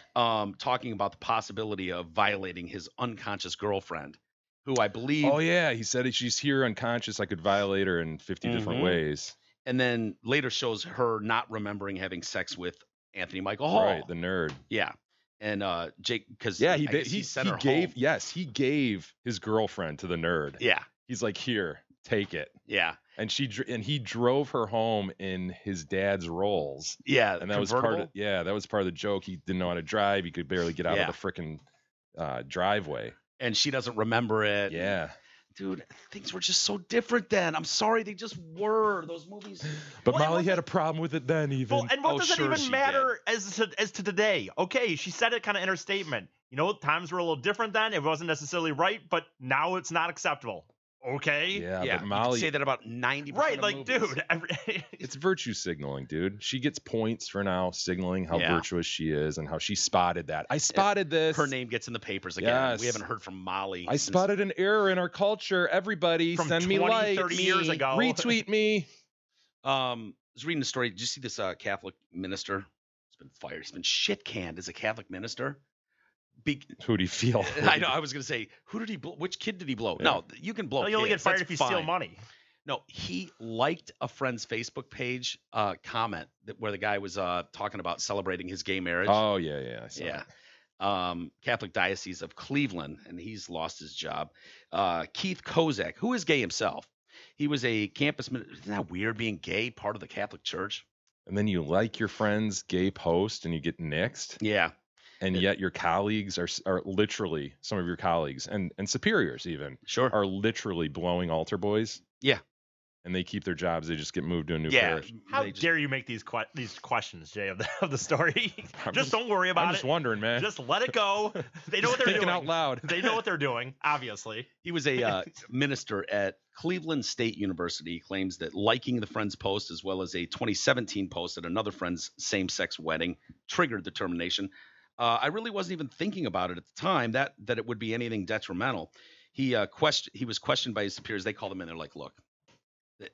talking about the possibility of violating his unconscious girlfriend, who I believe, Oh yeah, he said she's here unconscious. I could violate her in 50 different Mhm. ways. and then later shows her not remembering having sex with Anthony Michael Hall. Right, the nerd. Yeah. And Jake, because Yeah, he sent her gave home. yes, he gave his girlfriend to the nerd. Yeah. He's like, "Here, take it." Yeah. And he drove her home in his dad's Rolls. Yeah. And that was part convertible. of that was part of the joke. He didn't know how to drive. He could barely get out Yeah. of the frickin' driveway. And she doesn't remember it. Yeah. Dude, things were just so different then. I'm sorry, they just were. Those movies. But Well, and Molly what had a problem with it then even. Well, and what Oh, does it sure even she matter as to today? Okay, she said it kind of in her statement. Times were a little different then. It wasn't necessarily right, but now it's not acceptable. Okay. yeah, Yeah, but you Molly can say that about 90%. Right, of like, movies. dude. it's virtue signaling, dude. She gets points for now signaling how Yeah. virtuous she is and how she spotted that. I spotted this. Her name gets in the papers again. Yes. We haven't heard from Molly. I since- spotted an error in our culture. Everybody, From send me 20, likes. 30 years ago. Retweet me. I was reading the story. Did you see this Catholic minister? He's been fired. He's been shit canned as a Catholic minister. Who do you feel? I know. I was going to say, who did he blow? Which kid did he blow? Yeah. No, you can blow. Well, you only get kids. fired That's if you fine. steal money. No, he liked a friend's Facebook page comment where the guy was talking about celebrating his gay marriage. Oh yeah, I saw yeah. Catholic Diocese of Cleveland, and he's lost his job. Keith Kozak, who is gay himself. He was a campus minister. Isn't that weird being gay, part of the Catholic Church? And then you like your friend's gay post and you get nixed. Yeah. And yet your colleagues are literally, some of your colleagues and superiors even, Sure. are literally blowing altar boys. Yeah. And they keep their jobs. They just get moved to a new Yeah. parish. How They just- dare you make these questions, Jay, of the story? just don't worry about I'm it. just wondering, man. Just let it go. They know what they're thinking doing. out loud. They know what they're doing, obviously. He was a minister at Cleveland State University. He claims that liking the friend's post, as well as a 2017 post at another friend's same-sex wedding, triggered the termination. I really wasn't even thinking about it at the time that it would be anything detrimental. He was questioned by his superiors. They called him in. They're like, "Look,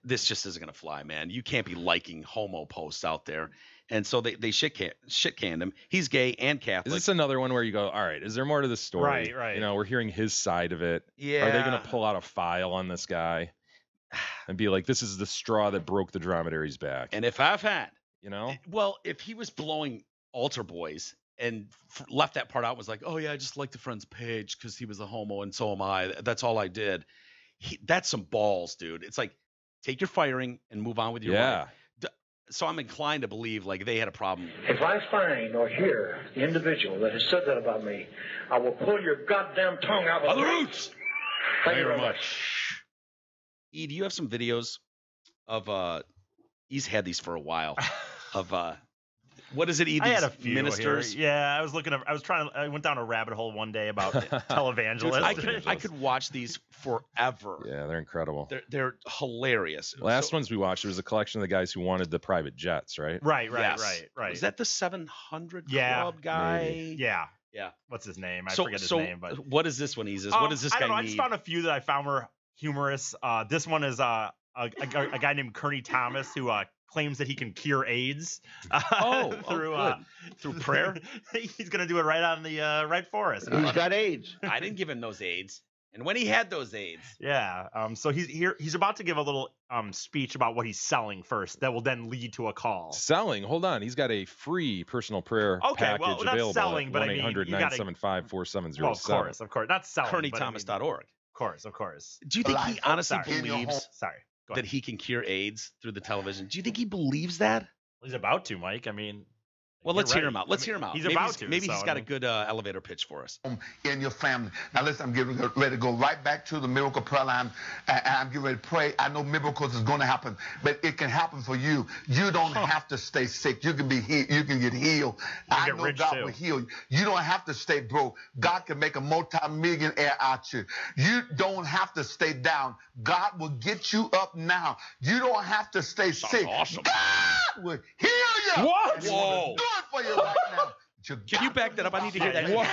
this just isn't going to fly, man. You can't be liking homo posts out there." And so they shit canned him. He's gay and Catholic. Is this another one where you go, all right, is there more to the story? Right, right. You know, we're hearing his side of it. Yeah. Are they going to pull out a file on this guy and be like, this is the straw that broke the dromedary's back? And if I've had, you know? well, if he was blowing altar boys and left that part out, was like, "Oh yeah, I just liked the friend's page because he was a homo and so am I. That's all I did." That's some balls, dude. It's like, take your firing and move on with your life. So I'm inclined to believe like they had a problem. If I find or hear the individual that has said that about me, I will pull your goddamn tongue out By of the roots. Thank you very much. E, do you have some videos of he's had these for a while of what is it? E, I had these a few ministers. here. Yeah, I went down a rabbit hole one day about televangelists. Dude, I could watch these forever. Yeah, they're incredible. They're hilarious. Last ones we watched, there was a collection of the guys who wanted the private jets, right? Right. Yes. Right. Is that the 700 Yeah, Club guy? maybe. Yeah. Yeah. What's his name? I forget his name. But what is this one? What does this I guy don't know, I need? just found a few that I found were humorous. This one is a guy named Kearney Thomas who claims that he can cure AIDS through prayer. He's gonna do it right on the right for us. He's got AIDS. I didn't give him those AIDS. And when he had those AIDS. Yeah. So he's about to give a little speech about what he's selling first. That will then lead to a call. Selling? Hold on. He's got a free personal prayer package not available selling, at but I mean, 1-800-975-4707. Well, of course, not selling. KearneyThomas.org. Of course. Do you think he honestly Sorry. believes Sorry. Go that ahead. he can cure AIDS through the television? Do you think he believes that? He's about to, Mike. I mean, Well, let's hear him out. Let's I mean, hear him out. He's maybe about to. Maybe so, he's got a good elevator pitch for us. In your family. Now listen, I'm getting ready to go right back to the miracle prayer line, and I'm getting ready to pray. I know miracles is going to happen, but it can happen for you. You don't have to stay sick. You can be healed. You can get healed. I get know rich, God too. will heal you. You don't have to stay broke. God can make a multi-millionaire out you. You don't have to stay down. God will get you up now. You don't have to stay sick. awesome. God will heal you. What? And he wanna do it for you right now. Can you back that up? I need to hear that. What?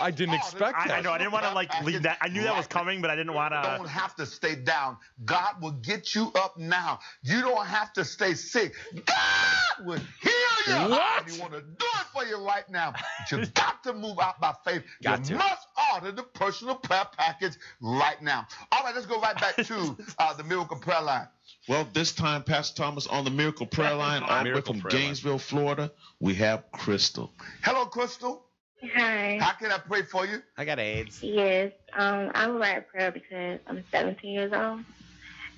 I didn't expect that. I know. I didn't want to leave that. I knew that was coming, but I didn't want to. Don't have to stay down. God will get you up now. You don't have to stay sick. God will heal you. What? And he want to do it for you right now. But you got to move out by faith. Got you to. must order the personal prayer package right now. All right, let's go right back to the miracle prayer line. Well, this time, Pastor Thomas, on the Miracle Prayer Line, all the way Miracle from Prayer Line. Gainesville, Florida, we have Crystal. Hello, Crystal. Hi. How can I pray for you? I got AIDS. Yes. I would write a prayer because I'm 17 years old,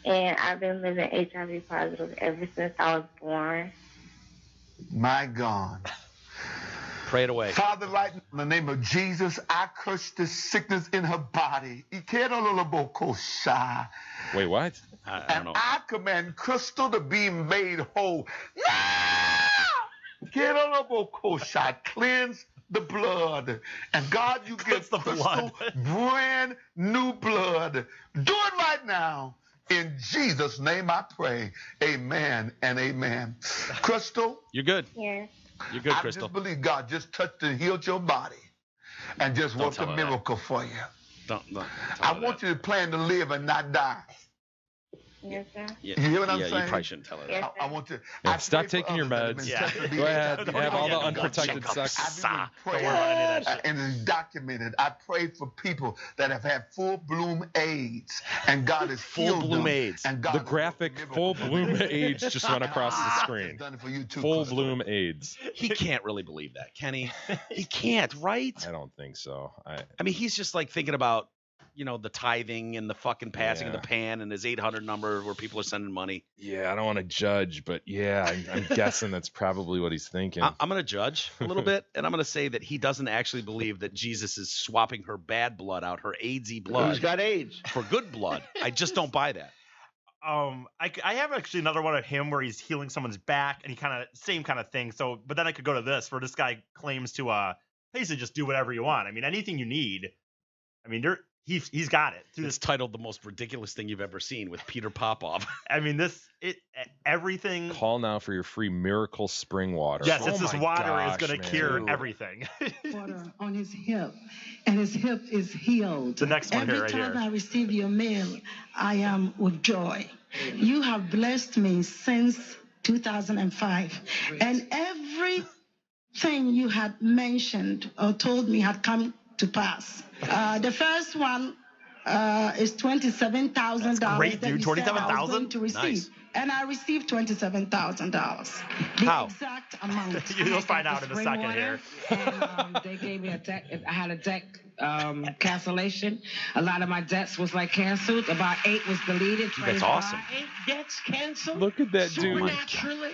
and I've been living HIV positive ever since I was born. My God. Pray it away. Father, right now, in the name of Jesus, I curse this sickness in her body. Wait, what? I don't And know. I command Crystal to be made whole. Now! Cleanse the blood. And God, you give Cleanse the Crystal blood. brand new blood. Do it right now. In Jesus' name I pray. Amen and amen. Crystal, You're good. Yes. You're good, I Crystal. just believe God just touched and healed your body and just Don't worked tell a her that. miracle for you. Don't I want you to plan to live and not die. Yes, sir. You hear what I'm saying? You probably shouldn't tell her that. Yes, I want to. Yeah, I stop pray for taking your others meds. that have been tested to be Go ahead. HIV. Have all the I unprotected sex. even pray, and it's documented. I prayed for people that have had full bloom AIDS, and God has healed Full bloom them. AIDS. And God The has graphic worked full miracles. bloom AIDS just went across the I've screen. done it for you too, Full Crystal. bloom AIDS. He can't really believe that, can he? He can't, right? I don't think so. I mean, he's just like thinking about, you know, the tithing and the fucking passing of the pan and his 800 number where people are sending money. Yeah, I don't want to judge, but yeah, I'm guessing that's probably what he's thinking. I'm going to judge a little bit, and I'm going to say that he doesn't actually believe that Jesus is swapping her bad blood out, her AIDSy blood. Who's got AIDS? For good blood. I just don't buy that. I have actually another one of him where he's healing someone's back, and he kind of same kind of thing. So, but then I could go to this where this guy claims to basically just do whatever you want. I mean, anything you need. I mean, he's got it. It's titled "The Most Ridiculous Thing You've Ever Seen" with Peter Popoff. I mean, everything. Call now for your free miracle spring water. Yes, it's this water is gosh, going to man. cure everything. Water on his hip, and his hip is healed. The next one here, right Every here. time I receive your mail, I am with joy. You have blessed me since 2005, and everything you had mentioned or told me had come to pass. The first one is $27,000. That's great, dude. $27,000? To receive, Nice. and I received $27,000. The How? exact amount. You'll find out in a second here. And they gave me a debt. I had a debt cancellation. A lot of my debts was like canceled. About 8 was deleted. That's awesome. 8 debts canceled. Look at that dude. Supernaturally.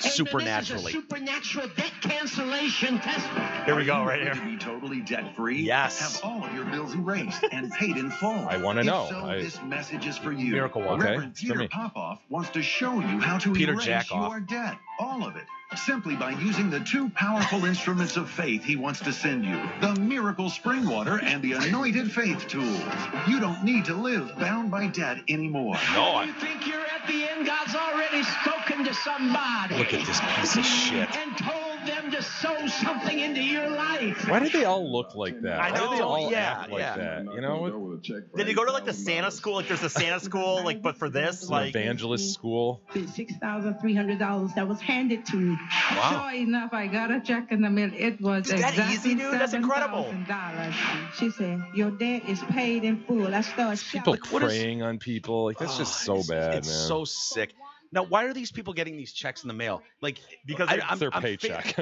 Supernaturally. Supernatural debt cancellation test. Here we go, right To here. be totally debt-free? Yes. Have all of your bills erased and paid in full. I wanna know. If so, this message is for you. Miracle Water. Okay, Reverend it's for Peter me. Popoff wants to show you how to Peter erase Jackoff. your debt. All of it. Simply by using the 2 powerful instruments of faith he wants to send you. The Miracle Spring Water and the Anointed Faith Tools. You don't need to live bound by debt anymore. No, You think you're at the end? God's already spoken to somebody. Look at this piece of shit. And told them to sow something into your life. Why do they all look like that? I Why do they know, all yeah, act like yeah. that? You know, Did he go to like the Santa school? Like there's a Santa school, like but for this, an like evangelist school. $6,300 that was handed to me. Wow. Sure enough, I got a check in the mail. It was Is that exactly easy, dude? That's incredible. $7,000. She said, "Your debt is paid in full." I started People shouting. what is- preying on people. Like that's just so bad, It's man. so sick. Now, why are these people getting these checks in the mail? Like, Because it's their paycheck.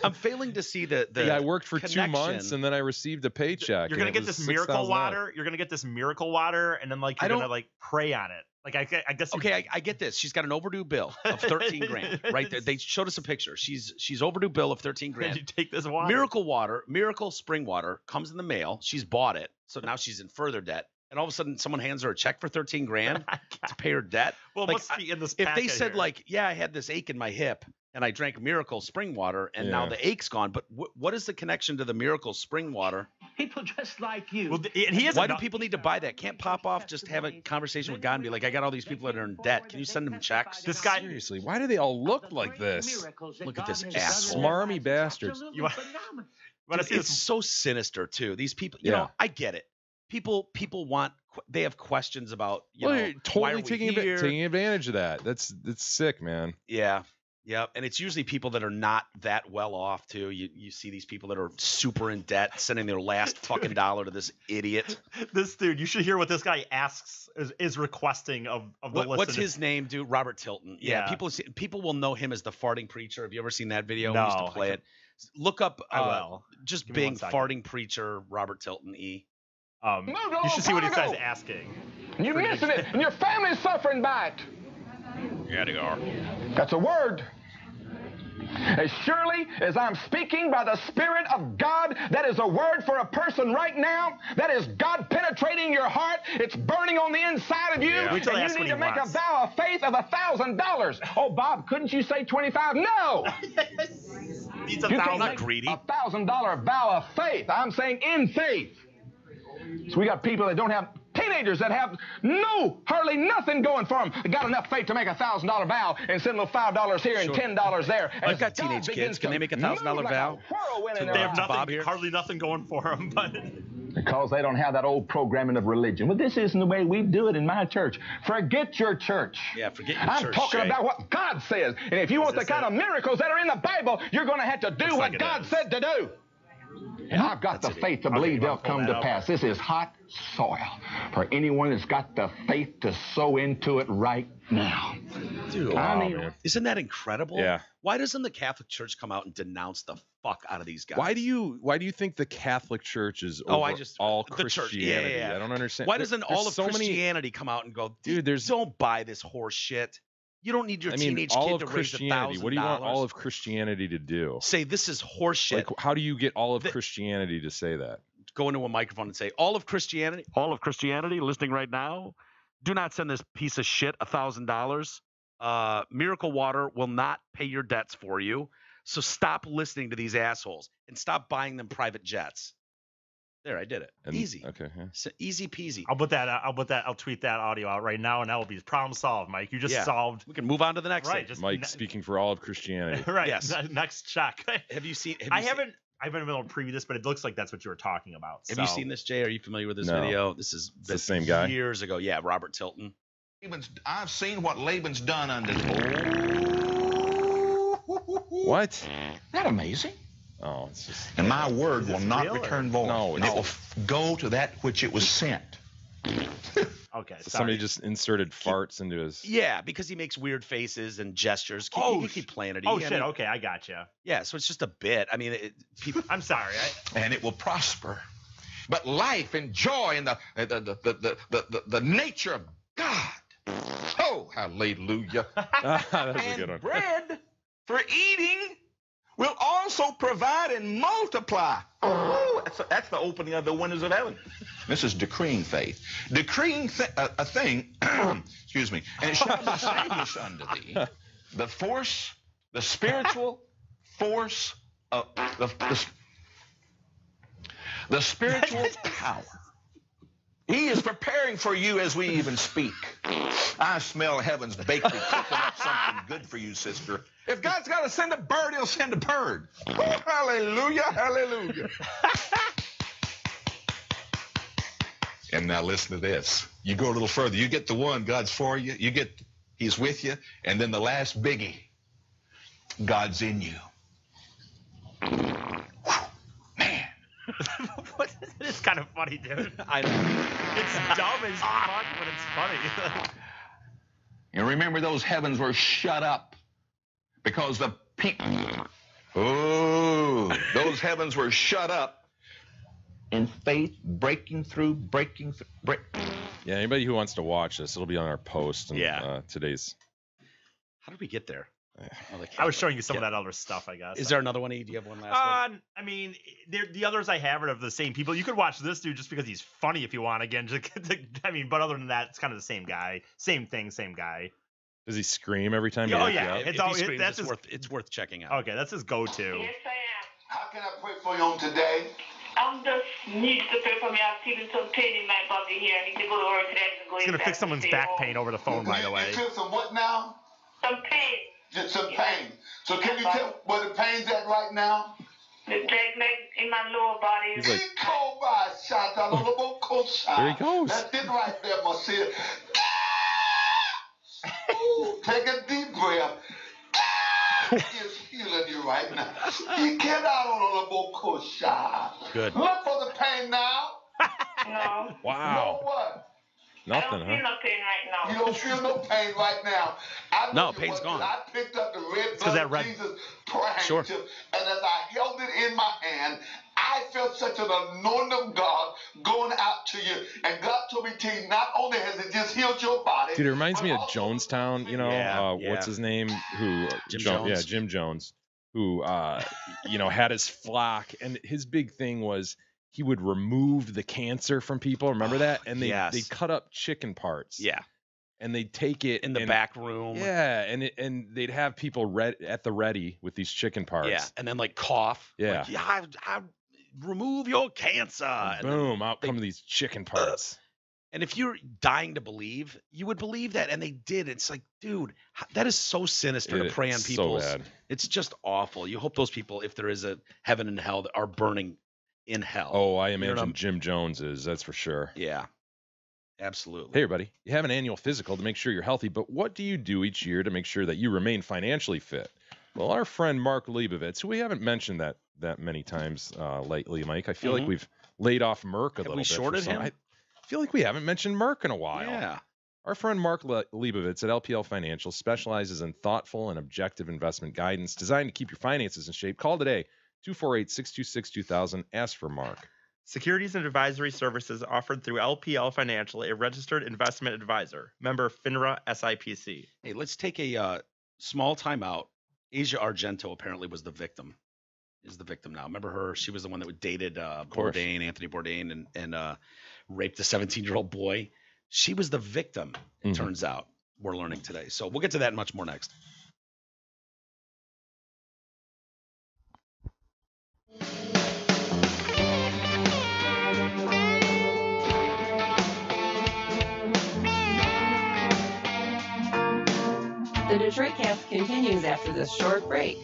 I'm failing to see the Yeah, I worked for 2 connection. months and then I received a paycheck. you're gonna and get it was this miracle $6,000. water. You're gonna get this miracle water, and then like I you're gonna don't- like pray on it. Like I guess. You, Okay, I get this. She's got an overdue bill of 13 grand, right there. They showed us a picture. She's overdue bill of 13 you grand. take this water. Miracle spring water comes in the mail. She's bought it, so now she's in further debt. And all of a sudden, someone hands her a check for 13 grand to pay her debt. Well, it Like, must be in this. if they packet said here. like, yeah, I had this ache in my hip and I drank Miracle spring water and now Yeah. the ache's gone, but what is the connection to the Miracle spring water? People just like you. well, and he has Why do people need to buy that? Can't Popoff just have a conversation with God and be like, I got all these people that are in debt. Can you send them checks? This guy. Seriously, why do they all look like this? Look at this Just asshole. smarmy bastards. You want to Dude, see it's this? so sinister too. These people, you Yeah. know, I get it. People want. They have questions about, you Well, know, you're why totally are we taking here? taking advantage of that. That's sick, man. Yeah. Yeah. And it's usually people that are not that well off too. You see these people that are super in debt, sending their last fucking dollar to this idiot. This dude, you should hear what this guy asks is requesting of the listeners. What's his name, dude? Robert Tilton. Yeah. Yeah. People will know him as the farting preacher. Have you ever seen that video? No, We used to play I it. Look up I will. just Give me one Bing second. farting preacher Robert Tilton E. You should see what he says asking. You're missing it, and your family's suffering by it. Yeah, they are. That's a word. As surely as I'm speaking by the Spirit of God, that is a word for a person right now. That is God penetrating your heart. It's burning on the inside of you. Yeah. Wait till I And ask you what need he to make wants. a vow of faith of $1,000. Oh, Bob, couldn't you say 25? No! He's You can't $1,000. make greedy. a $1,000 vow of faith. I'm saying in faith. So we got people that don't have, teenagers that have hardly nothing going for them. They got enough faith to make a $1,000 vow and send a little $5 here and Sure. $10 there. I've got teenage kids. Can they make a $1,000 vow? They have nothing, hardly nothing going for him, but because they don't have that old programming of religion. Well, this isn't the way we do it in my church. Forget your church. Yeah, forget your I'm church. talking Shay. about what God says. And if you want the kind of miracles that are in the Bible, you're going to have to do what God said to do. And I've got the faith to believe they'll come to pass. This is hot soil for anyone that's got the faith to sow into it right now. Dude, isn't that incredible? Yeah. Why doesn't the Catholic Church come out and denounce the fuck out of these guys? Why do you think the Catholic Church is over all the church. Christianity? Yeah. I don't understand. Why doesn't all of so many- Christianity come out and go, Dude, don't buy this horse shit. You don't need your teenage all kid of to raise Christianity. $1,000. What do you want all of Christianity to do? Say this is horse shit. Like, how do you get all of Christianity to say that? Go into a microphone and say all of Christianity listening right now, do not send this piece of shit $1,000. Miracle Water will not pay your debts for you. So stop listening to these assholes and stop buying them private jets. There, I did it. Easy. Okay. Yeah. So easy peasy. I'll tweet that audio out right now, and that will be problem solved, Mike. You just solved. We can move on to the next right, thing. Mike speaking for all of Christianity. Right. Yes. Next check. Have you seen? I haven't been able to preview this, but it looks like that's what you were talking about. Have you seen this, Jay? Are you familiar with this No. video? This is the same guy? Years ago. Yeah, Robert Tilton. I've seen what Laban's done under. What? Isn't that amazing? Oh, it's just. And my word will not real, return void. No, and it will go to that which it was sent. Okay. So somebody just inserted farts into his. Yeah, because he makes weird faces and gestures. You can keep playing it. Oh shit! Okay, I gotcha. Yeah, so it's just a bit. I mean, people. I'm sorry. And it will prosper. But life and joy and the nature of God. Oh, hallelujah. That's a good one. Bread for eating will also provide and multiply. Oh, that's the opening of the windows of heaven. This is decreeing faith. Decreeing a thing, excuse me, and it shall be established unto thee. The force, the spiritual force of the spiritual power. He is preparing for you as we even speak. I smell heaven's bakery cooking up something good for you, sister. If God's got to send a bird, he'll send a bird. Oh, hallelujah, hallelujah. And now listen to this. You go a little further. You get the one, God's for you. You get, he's with you. And then the last biggie, God's in you. It's kind of funny, dude. I know. It's dumb as fuck, but it's funny. And remember, those heavens were shut up because the people. Oh, those heavens were shut up in faith, breaking through. Yeah, anybody who wants to watch this, it'll be on our post. And, today's. How did we get there? I was showing you some of that other stuff, I guess. Is there another one? Do you have one last one? I mean, the others I have are of the same people. You could watch this dude just because he's funny if you want. Again, but other than that, it's kind of the same guy, same thing, same guy. Does he scream every time? Oh you yeah, it's worth checking out. Okay, that's his go-to. Yes, I am. How can I pray for you on today? I'm just need to pray for me. I'm feeling some pain in my body here. I need to go to work today and go He's gonna inside fix someone's and back stay pain home. over the phone, by the way. You feel some what now? Some pain. Just some pain. So can you tell where the pain's at right now? Like in my lower body. He's like, There he goes. That's it right there, Marcia. Ooh, take a deep breath. It's healing you right now. You get out on the Bokosha. Good. Look for the pain now. No. Wow. No what? Nothing, I don't feel no pain right now. You don't feel no pain right now. No, pain's gone. I picked up the red It's 'cause blood that of red- Jesus prayer Sure. handkerchief, and as I held it in my hand, I felt such an anointing of God going out to you. And God told me to tell you, not only has it just healed your body, Dude, it reminds but me of also- Jonestown. You know, Yeah, what's his name? Who? Jim Jones. Yeah, Jim Jones. Who? Had his flock, and his big thing was he would remove the cancer from people. Remember that? And they cut up chicken parts. Yeah. And they'd take it in the back room. Yeah, and they'd have people at the ready with these chicken parts. Yeah, and then like cough. Yeah. Like, I remove your cancer. And boom, out come these chicken parts. And if you're dying to believe, you would believe that, and they did. It's like, dude, that is so sinister to prey on It's so people's. bad. It's just awful. You hope those people, if there is a heaven and hell, that are burning in hell. Oh, I know what imagine I'm- Jim Jones is. That's for sure. Yeah, absolutely. Hey, everybody. You have an annual physical to make sure you're healthy, but what do you do each year to make sure that you remain financially fit? Well, our friend Mark Leibovitz, who we haven't mentioned that many times lately, Mike. I feel like we've laid off Merck a little we bit. shorted him? I feel like we haven't mentioned Merck in a while. Yeah. Our friend Mark Leibovitz at LPL Financial specializes in thoughtful and objective investment guidance designed to keep your finances in shape. Call today, 248-626-2000. Ask for Mark. Securities and advisory services offered through LPL Financial, a registered investment advisor. Member FINRA SIPC. Hey, let's take a small timeout. Asia Argento apparently was the victim. Is the victim now. Remember her? She was the one that dated Bourdain, Anthony Bourdain, and raped a 17-year-old boy. She was the victim, it turns out. We're learning today. So we'll get to that and much more next. The Detroit Cast continues after this short break.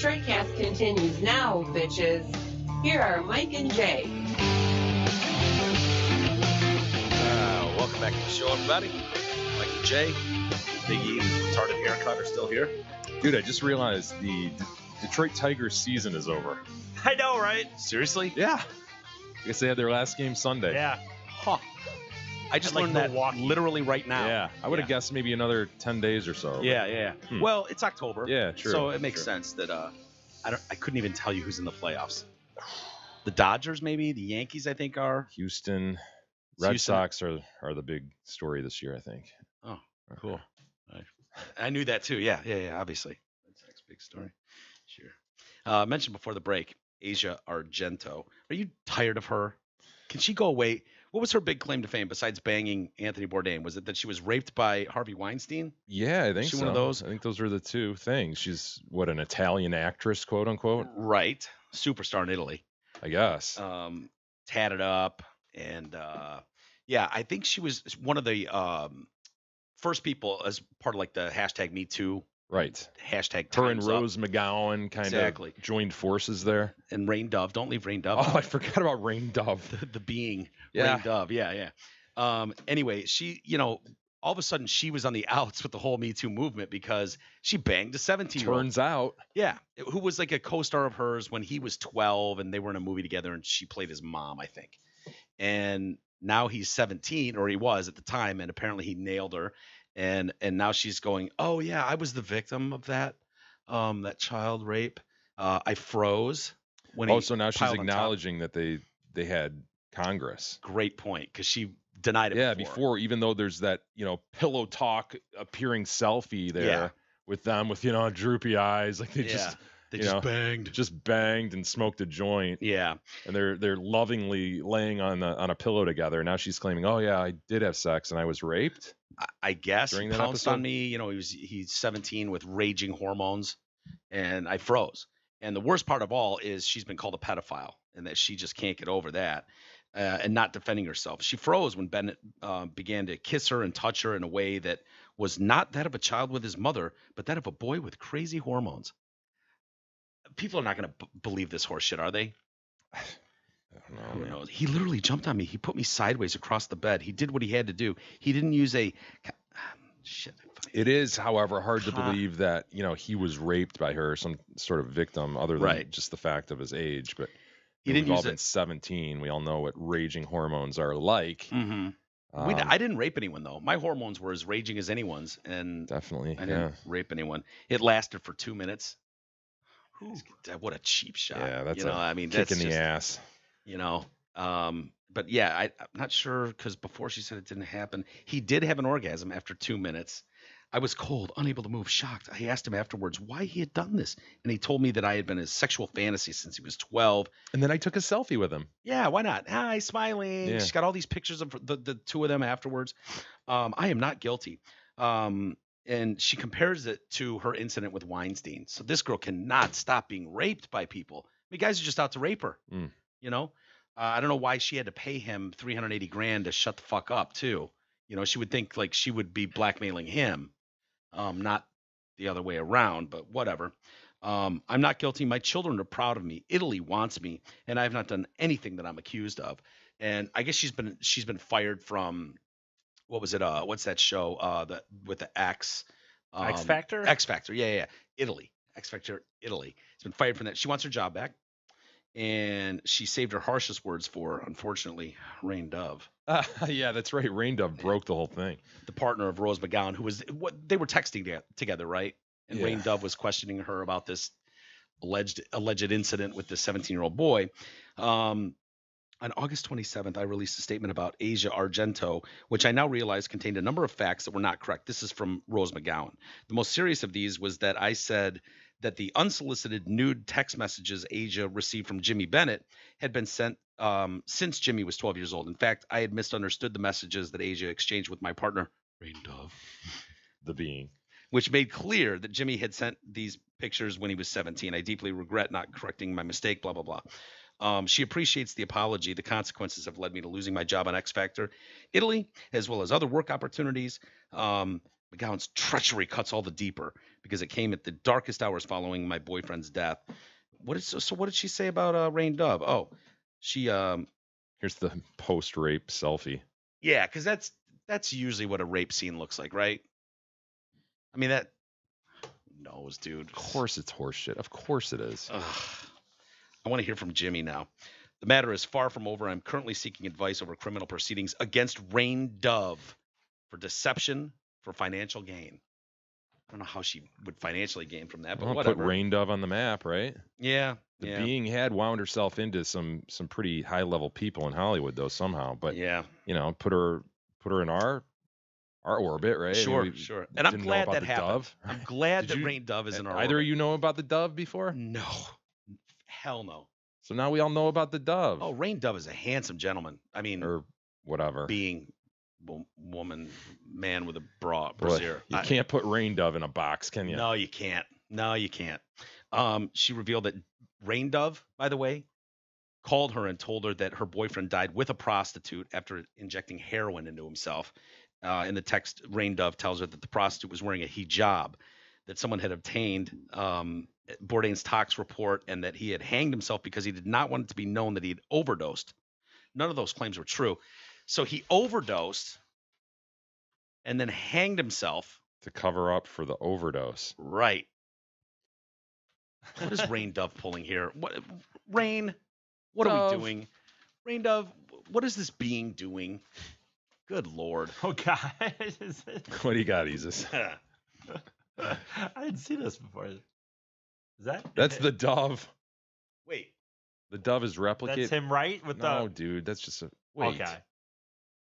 Detroitcast continues now, bitches. Here are Mike and Jay. Welcome back to the show, everybody. Mike and Jay. Big E and retarded haircut are still here. Dude, I just realized the Detroit Tigers season is over. I know, right? Seriously? Yeah. I guess they had their last game Sunday. Yeah. Huh. I just learned that literally right now. Yeah. I would have guessed maybe another 10 days or so. Yeah. Well, it's October. Yeah, true. So it makes sense that I couldn't even tell you who's in the playoffs. The Dodgers, maybe. The Yankees, I think, are. Houston. Red Sox are the big story this year, I think. Oh, cool. I knew that too. Yeah, obviously. Red Sox, big story. Sure. I mentioned before the break, Asia Argento. Are you tired of her? Can she go away? What was her big claim to fame besides banging Anthony Bourdain? Was it that she was raped by Harvey Weinstein? Yeah, I think so. One of those? I think those are the two things. She's, an Italian actress, quote unquote? Right. Superstar in Italy. I guess. Tatted up. And, I think she was one of the first people as part of like the hashtag Me Too. Right. Hashtag her and Time's Rose Up. McGowan kind of joined forces there. And Rain Dove. Don't leave Rain Dove. Oh, I forgot about Rain Dove. the being. Yeah. Rain Dove. Yeah. Anyway, she, all of a sudden she was on the outs with the whole Me Too movement because she banged a 17-year-old. Turns out. Yeah. Who was like a co-star of hers when he was 12 and they were in a movie together and she played his mom, I think. And now he's 17, or he was at the time, and apparently he nailed her. And now she's going, oh yeah, I was the victim of that child rape. I froze when he so now she's piled on top. acknowledging that they had Congress. Great point, because she denied it. Yeah, before even though there's that pillow talk appearing selfie there with them with droopy eyes, like they just banged and smoked a joint. Yeah, and they're lovingly laying on a pillow together. Now she's claiming, oh yeah, I did have sex and I was raped. I guess during he that pounced episode? on me. He's 17 with raging hormones, and I froze. And the worst part of all is she's been called a pedophile, and that she just can't get over that, and not defending herself. She froze when Bennett began to kiss her and touch her in a way that was not that of a child with his mother, but that of a boy with crazy hormones. People are not going to believe this horse shit, are they? Who knows? He literally jumped on me. He put me sideways across the bed. He did what he had to do. He didn't use a shit. It is, however, hard to believe that he was raped by her, some sort of victim, other than just the fact of his age. But he didn't we've use all been 17. We all know what raging hormones are like. Mm-hmm. I didn't rape anyone though. My hormones were as raging as anyone's, and definitely I didn't rape anyone. It lasted for 2 minutes. What a cheap shot. Yeah, that's kick that's in just, the ass. But yeah, I'm not sure because before she said it didn't happen. He did have an orgasm after 2 minutes. I was cold, unable to move, shocked. I asked him afterwards why he had done this, and he told me that I had been his sexual fantasy since he was 12. And then I took a selfie with him. Yeah, why not? Hi, smiling. Yeah. She's got all these pictures of the two of them afterwards. I am not guilty. And she compares it to her incident with Weinstein. So this girl cannot stop being raped by people. I mean, guys are just out to rape her. I don't know why she had to pay him $380,000 to shut the fuck up too. She would think like she would be blackmailing him, not the other way around, but whatever. I'm not guilty. My children are proud of me. Italy wants me, and I have not done anything that I'm accused of. And I guess she's been fired from, what was it? What's that show? With the X. X Factor? X Factor. Yeah. Italy. X Factor, Italy. She's been fired from that. She wants her job back. And she saved her harshest words for, unfortunately, Rain Dove. Yeah, that's right. Rain Dove broke the whole thing. The partner of Rose McGowan, who was they were texting together, right? And Rain Dove was questioning her about this alleged incident with the 17-year-old boy. On August 27th, I released a statement about Asia Argento, which I now realize contained a number of facts that were not correct. This is from Rose McGowan. The most serious of these was that I said that the unsolicited nude text messages Asia received from Jimmy Bennett had been sent since Jimmy was 12 years old. In fact, I had misunderstood the messages that Asia exchanged with my partner, Rain Dove, the being, which made clear that Jimmy had sent these pictures when he was 17. I deeply regret not correcting my mistake, blah, blah, blah. She appreciates the apology. The consequences have led me to losing my job on X Factor Italy, as well as other work opportunities. But McGowan's treachery cuts all the deeper because it came at the darkest hours following my boyfriend's death. What did she say about Rain Dove? Oh, she Here's the post-rape selfie. yeah, because that's usually what a rape scene looks like, right? I mean that. Who knows, dude? Of course it's horseshit. Of course it is. Ugh. I want to hear from Jimmy now. The matter is far from over. I'm currently seeking advice over criminal proceedings against Rain Dove for deception for financial gain. I don't know how she would financially gain from that, but Well, whatever. put Rain Dove on the map, right? Yeah. The yeah. being had wound herself into some pretty high level people in Hollywood though somehow. But Yeah. you know, put her in our orbit, right? I mean, Sure, we sure. And I'm didn't know glad about that the happened. Dove. I'm glad Did that you- Rain Dove is in our Either of orbit. you know about the Dove before? No. Hell no. So now we all know about the Dove. Oh, Rain Dove is a handsome gentleman. I mean, Or whatever. being woman, man with a bra, Boy, brassiere. you can't put Rain Dove in a box, can you? No, you can't. No, you can't. She revealed that Rain Dove, by the way, called her and told her that her boyfriend died with a prostitute after injecting heroin into himself. In the text, Rain Dove tells her that the prostitute was wearing a hijab, that someone had obtained Bourdain's tox report, and that he had hanged himself because he did not want it to be known that he had overdosed. None of those claims were true. So he overdosed and then hanged himself. To cover up for the overdose. Right. What is Rain Dove pulling here? Rain, what are Dove. we doing? Rain Dove, what is this being doing? Good Lord. Oh, God. What do you got, Isis? I didn't see this before. Is that? That's the Dove. Wait. The Dove is replicate. That's him, right? With No, the. dude, that's just a wait. Okay.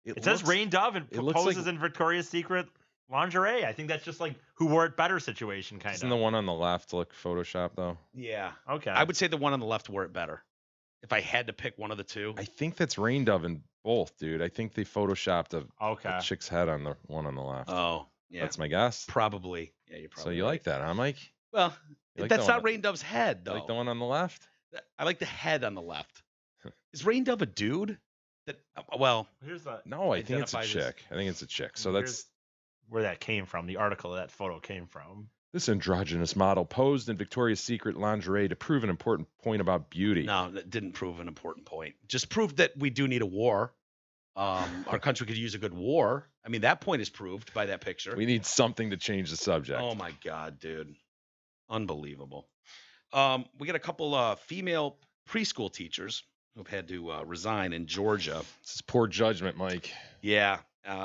It says looks- Rain Dove and it looks poses like- in Victoria's Secret lingerie. I think that's just like who wore it better situation, kind Isn't of. the one on the left look Photoshop though? Yeah. Okay. I would say the one on the left wore it better. If I had to pick one of the two. I think that's Rain Dove in both, dude. I think they photoshopped Okay. a chick's head on the one on the left. Oh, yeah. That's my guess. Probably. Yeah, you're probably So you right. like that, huh, Mike? Well, You like that's the not one Rain Dove's head, You though. like the one on the left? I like the head on the left. Is Rain Dove a dude? That well, Here's the. No, I think it's a Identifies as- chick. I think it's a chick. So Here's that's where that came from. The article that photo came from. this androgynous model posed in Victoria's Secret lingerie to prove an important point about beauty. no, that didn't prove an important point. Just proved that we do need a war. Our country could use a good war. I mean, that point is proved by that picture. We need something to change the subject. Oh my God, dude. Unbelievable. We got a couple female preschool teachers who've had to resign in Georgia. This is poor judgment, Mike. Yeah.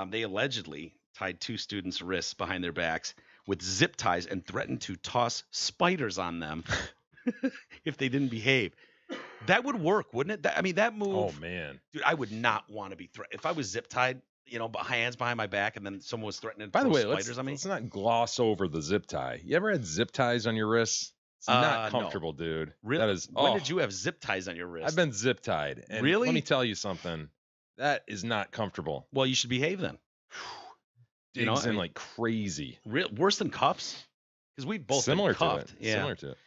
They allegedly tied two students' wrists behind their backs with zip ties and threatened to toss spiders on them if they didn't behave. That would work, wouldn't it? I mean, that move. Oh man. Dude, I would not want to be threatened. If I was zip tied, you know, hands behind my back, and then someone was threatening to By the throw way, spiders on me. let's not gloss over the zip tie. You ever had zip ties on your wrists? It's not No. comfortable, dude. Really? That is. When oh, did you have zip ties on your wrist? I've been zip tied. And Really? Let me tell you something. That is not comfortable. Well, you should behave then. Digs You know, I in mean, like crazy. worse than cuffs? Because we've both Similar been cuffed. to it. Yeah. Similar to it.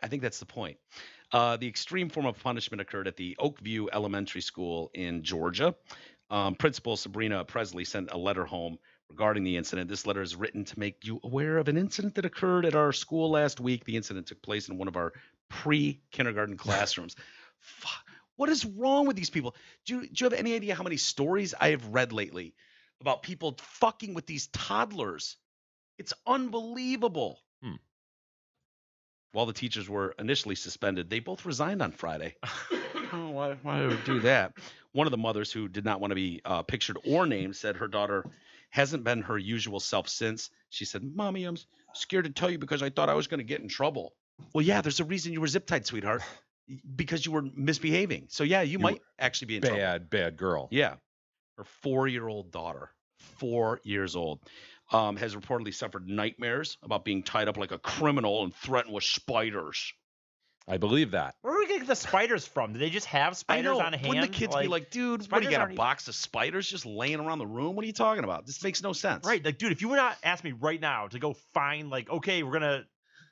I think that's the point. The extreme form of punishment occurred at the Oakview Elementary School in Georgia. Principal Sabrina Presley sent a letter home regarding the incident. This letter is written to make you aware of an incident that occurred at our school last week. The incident took place in one of our pre-kindergarten classrooms. Fuck. What is wrong with these people? Do you have any idea how many stories I have read lately about people fucking with these toddlers? It's unbelievable. While the teachers were initially suspended, they both resigned on Friday. Oh, why would we do that? One of the mothers who did not want to be pictured or named said her daughter hasn't been her usual self since. She said, "Mommy, I'm scared to tell you because I thought I was going to get in trouble." Well, yeah, there's a reason you were zip tied, sweetheart, because you were misbehaving. So yeah, you might actually be in trouble. Bad girl. Yeah. Her 4-year-old daughter, 4 years old, has reportedly suffered nightmares about being tied up like a criminal and threatened with spiders. I believe that. Where are we getting the spiders from? Do they just have spiders on hand? Wouldn't the kids be like, dude, what do you got, a aren't box of spiders just laying around the room? What are you talking about? This makes no sense. Right, like, dude, if you were not ask me right now to go find, like, okay, we're gonna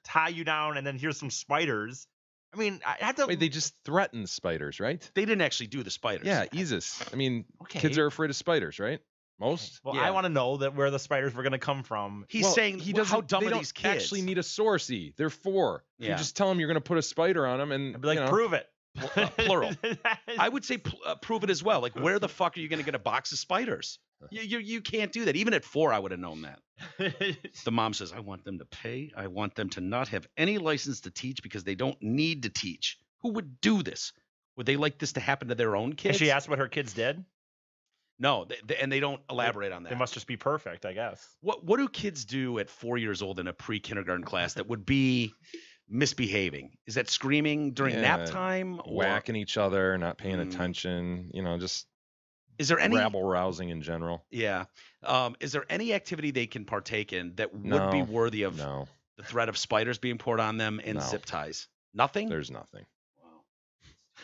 tie you down and then here's some spiders. I mean, I have to. Wait, they just threatened spiders, right? They didn't actually do the spiders. Yeah, Isis. I mean, Okay. kids are afraid of spiders, right? Most. Well, yeah. I want to know that where the spiders were going to come from. He's Well, saying, he well, doesn't. how dumb they are don't these kids? actually need a sourcey. They're 4. Yeah. You just tell them you're going to put a spider on them, and I'd be like, you know, prove it. Plural. I would say prove it as well. Like, where the fuck are you going to get a box of spiders? You can't do that. Even at 4, I would have known that. The mom says, I want them to pay. I want them to not have any license to teach because they don't need to teach. Who would do this? Would they like this to happen to their own kids? And she asked what her kids did. No, and they don't elaborate on that. They must just be perfect, I guess. What do kids do at 4 years old in a pre-kindergarten class that would be misbehaving? Is that screaming during nap time? Or whacking each other, not paying attention, you know, just is there any rabble rousing in general? Yeah. Is there any activity they can partake in that would be worthy of the threat of spiders being poured on them and zip ties? Nothing? There's nothing.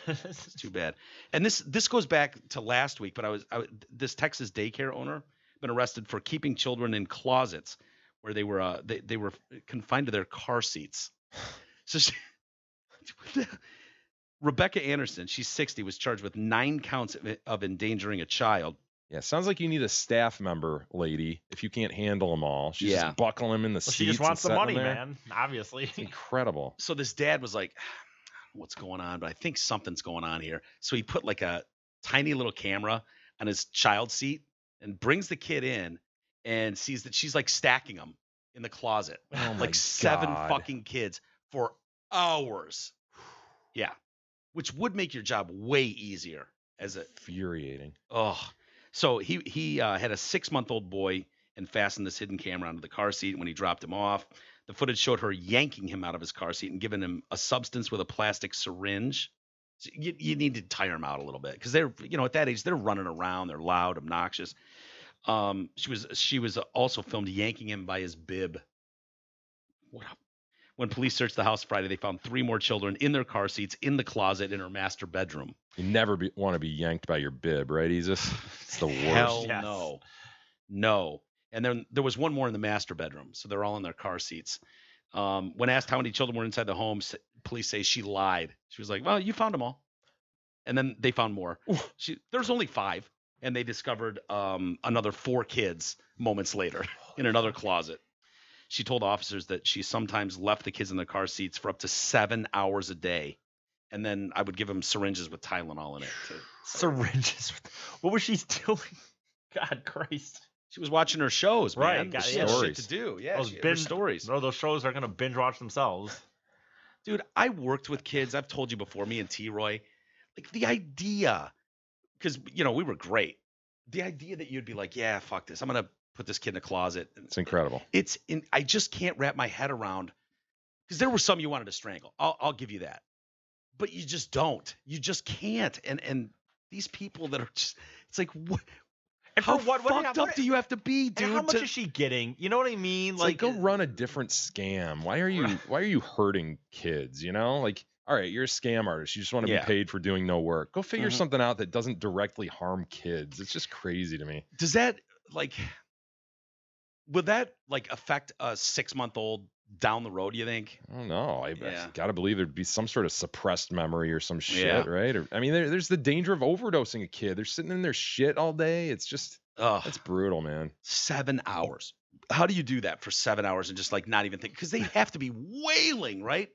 It's too bad. And this goes back to last week, but this Texas daycare owner been arrested for keeping children in closets where they were confined to their car seats. So Rebecca Anderson, she's 60, was charged with 9 counts of endangering a child. Yeah, sounds like you need a staff member, lady, if you can't handle them all. She's just buckling them in the seats. She just wants the and money, setting them man. Obviously. It's incredible. So this dad was like, what's going on? But I think something's going on here. So he put like a tiny little camera on his child seat and brings the kid in and sees that she's like stacking them in the closet. Oh like 7 fucking kids for hours. Yeah. Which would make your job way easier as a infuriating. Oh. So he had a 6-month-old boy and fastened this hidden camera onto the car seat when he dropped him off. The footage showed her yanking him out of his car seat and giving him a substance with a plastic syringe. So you need to tire him out a little bit because they're, at that age, they're running around. They're loud, obnoxious. She was also filmed yanking him by his bib. What up? When police searched the house Friday, they found 3 more children in their car seats in the closet in her master bedroom. You never want to be yanked by your bib, right, Jesus? It's the worst. Hell no. And then there was 1 more in the master bedroom, so they're all in their car seats. When asked how many children were inside the home, police say she lied. She was like, well, you found them all. And then they found more. There's only 5, and they discovered another 4 kids moments later in another closet. She told officers that she sometimes left the kids in their car seats for up to 7 hours a day. And then I would give them syringes with Tylenol in it, too. Syringes? What was she doing? God Christ. She was watching her shows, man. Right. She had shit to do. Yeah, those her stories. No, those shows are going to binge watch themselves. Dude, I worked with kids. I've told you before, me and T-Roy. Like, the idea, because, we were great. The idea that you'd be like, yeah, fuck this. I'm going to put this kid in a closet. It's incredible. I just can't wrap my head around, because there were some you wanted to strangle. I'll give you that. But you just don't. You just can't. And these people that are just, it's like, what? And how fucked up do you have to be, dude? And how much is she getting? You know what I mean? It's like go run a different scam. Why are you hurting kids? Like, all right, you're a scam artist. You just want to be paid for doing no work. Go figure something out that doesn't directly harm kids. It's just crazy to me. Does that would that affect a 6-month-old down the road, you think? I don't know. I got to believe there'd be some sort of suppressed memory or some shit, right? Or, I mean, there's the danger of overdosing a kid. They're sitting in their shit all day. It's just, that's brutal, man. 7 hours. How do you do that for 7 hours and just not even think? Because they have to be wailing, right?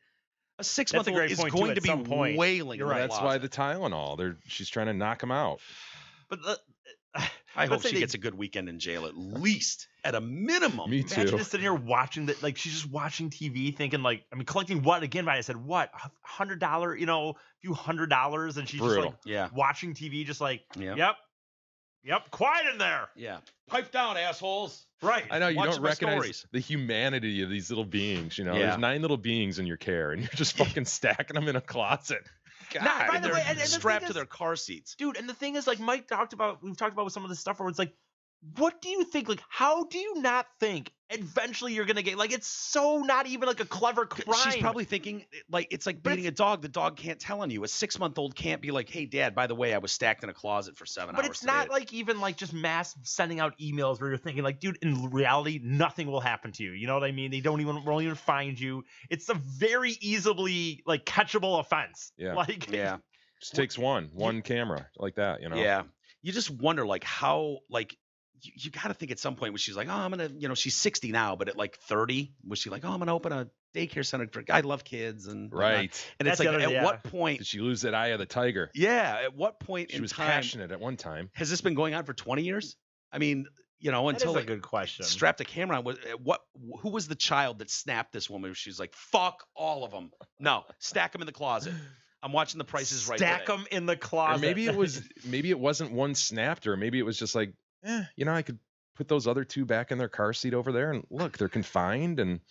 A 6-month-old is going to be wailing. You're right. That's why the Tylenol. She's trying to knock them out. But I hope she gets a good weekend in jail, at least, at a minimum. Me too. Imagine just sitting here watching that, she's just watching TV, thinking collecting what again? I said what, $100, a few $100, and she's brutal. Just watching TV, just yep, quiet in there. Yeah, pipe down, assholes. Right. I know you don't recognize the humanity of these little beings. There's 9 little beings in your care, and you're just fucking stacking them in a closet. God, by the way, and strapped to their car seats. Dude, and the thing is, we've talked about with some of this stuff where it's what do you think? How do you not think eventually you're gonna get? It's so not even a clever crime. She's probably thinking it's like beating a dog. The dog can't tell on you. A 6-month-old can't be like, "Hey, Dad, by the way, I was stacked in a closet for 7 hours." But it's not even just mass sending out emails where you're thinking dude, in reality, nothing will happen to you. You know what I mean? They won't even find you. It's a very easily catchable offense. Yeah. Just takes one camera like that. Yeah. You just wonder how you got to think at some point when she's like, oh, I'm going to, she's 60 now, but at like 30, was she like, oh, I'm going to open a daycare center for, I love kids. And right. And it's like, at what point did she lose that eye of the tiger? Yeah. At what point she was passionate at one time. Has this been going on for 20 years? I mean, until that is a good question. Strapped a camera on, who was the child that snapped this woman? She's like, fuck all of them. No, stack them in the closet. I'm watching The Price is Right. Stack them in the closet. Or maybe it wasn't one snapped her. Maybe it was just like, I could put those other two back in their car seat over there, and look, they're confined, and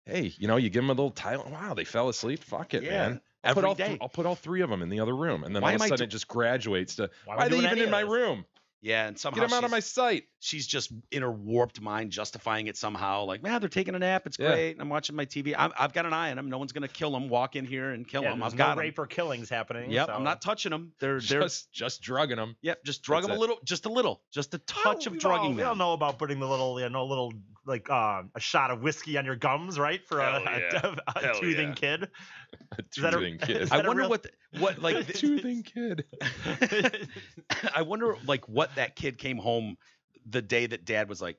hey, you give them a little tile. Wow, they fell asleep. Fuck it, man. I'll put all three of them in the other room, and then all of a sudden it just graduates to, why are they even in my room? Yeah, and somehow get them out of my sight. She's just in her warped mind justifying it somehow. Like, man, they're taking a nap. It's great. And I'm watching my TV. I've got an eye on them. No one's gonna kill them. Walk in here and kill them. I've got rape or killings happening. Yep, so. I'm not touching them. They're just drugging them. Yep, just drug them a little, just a touch of drugging them. We all know about putting the little, like a shot of whiskey on your gums, right? For a toothing kid. A toothing kid. I wonder what like the toothing kid. I wonder like what that kid came home the day that dad was like,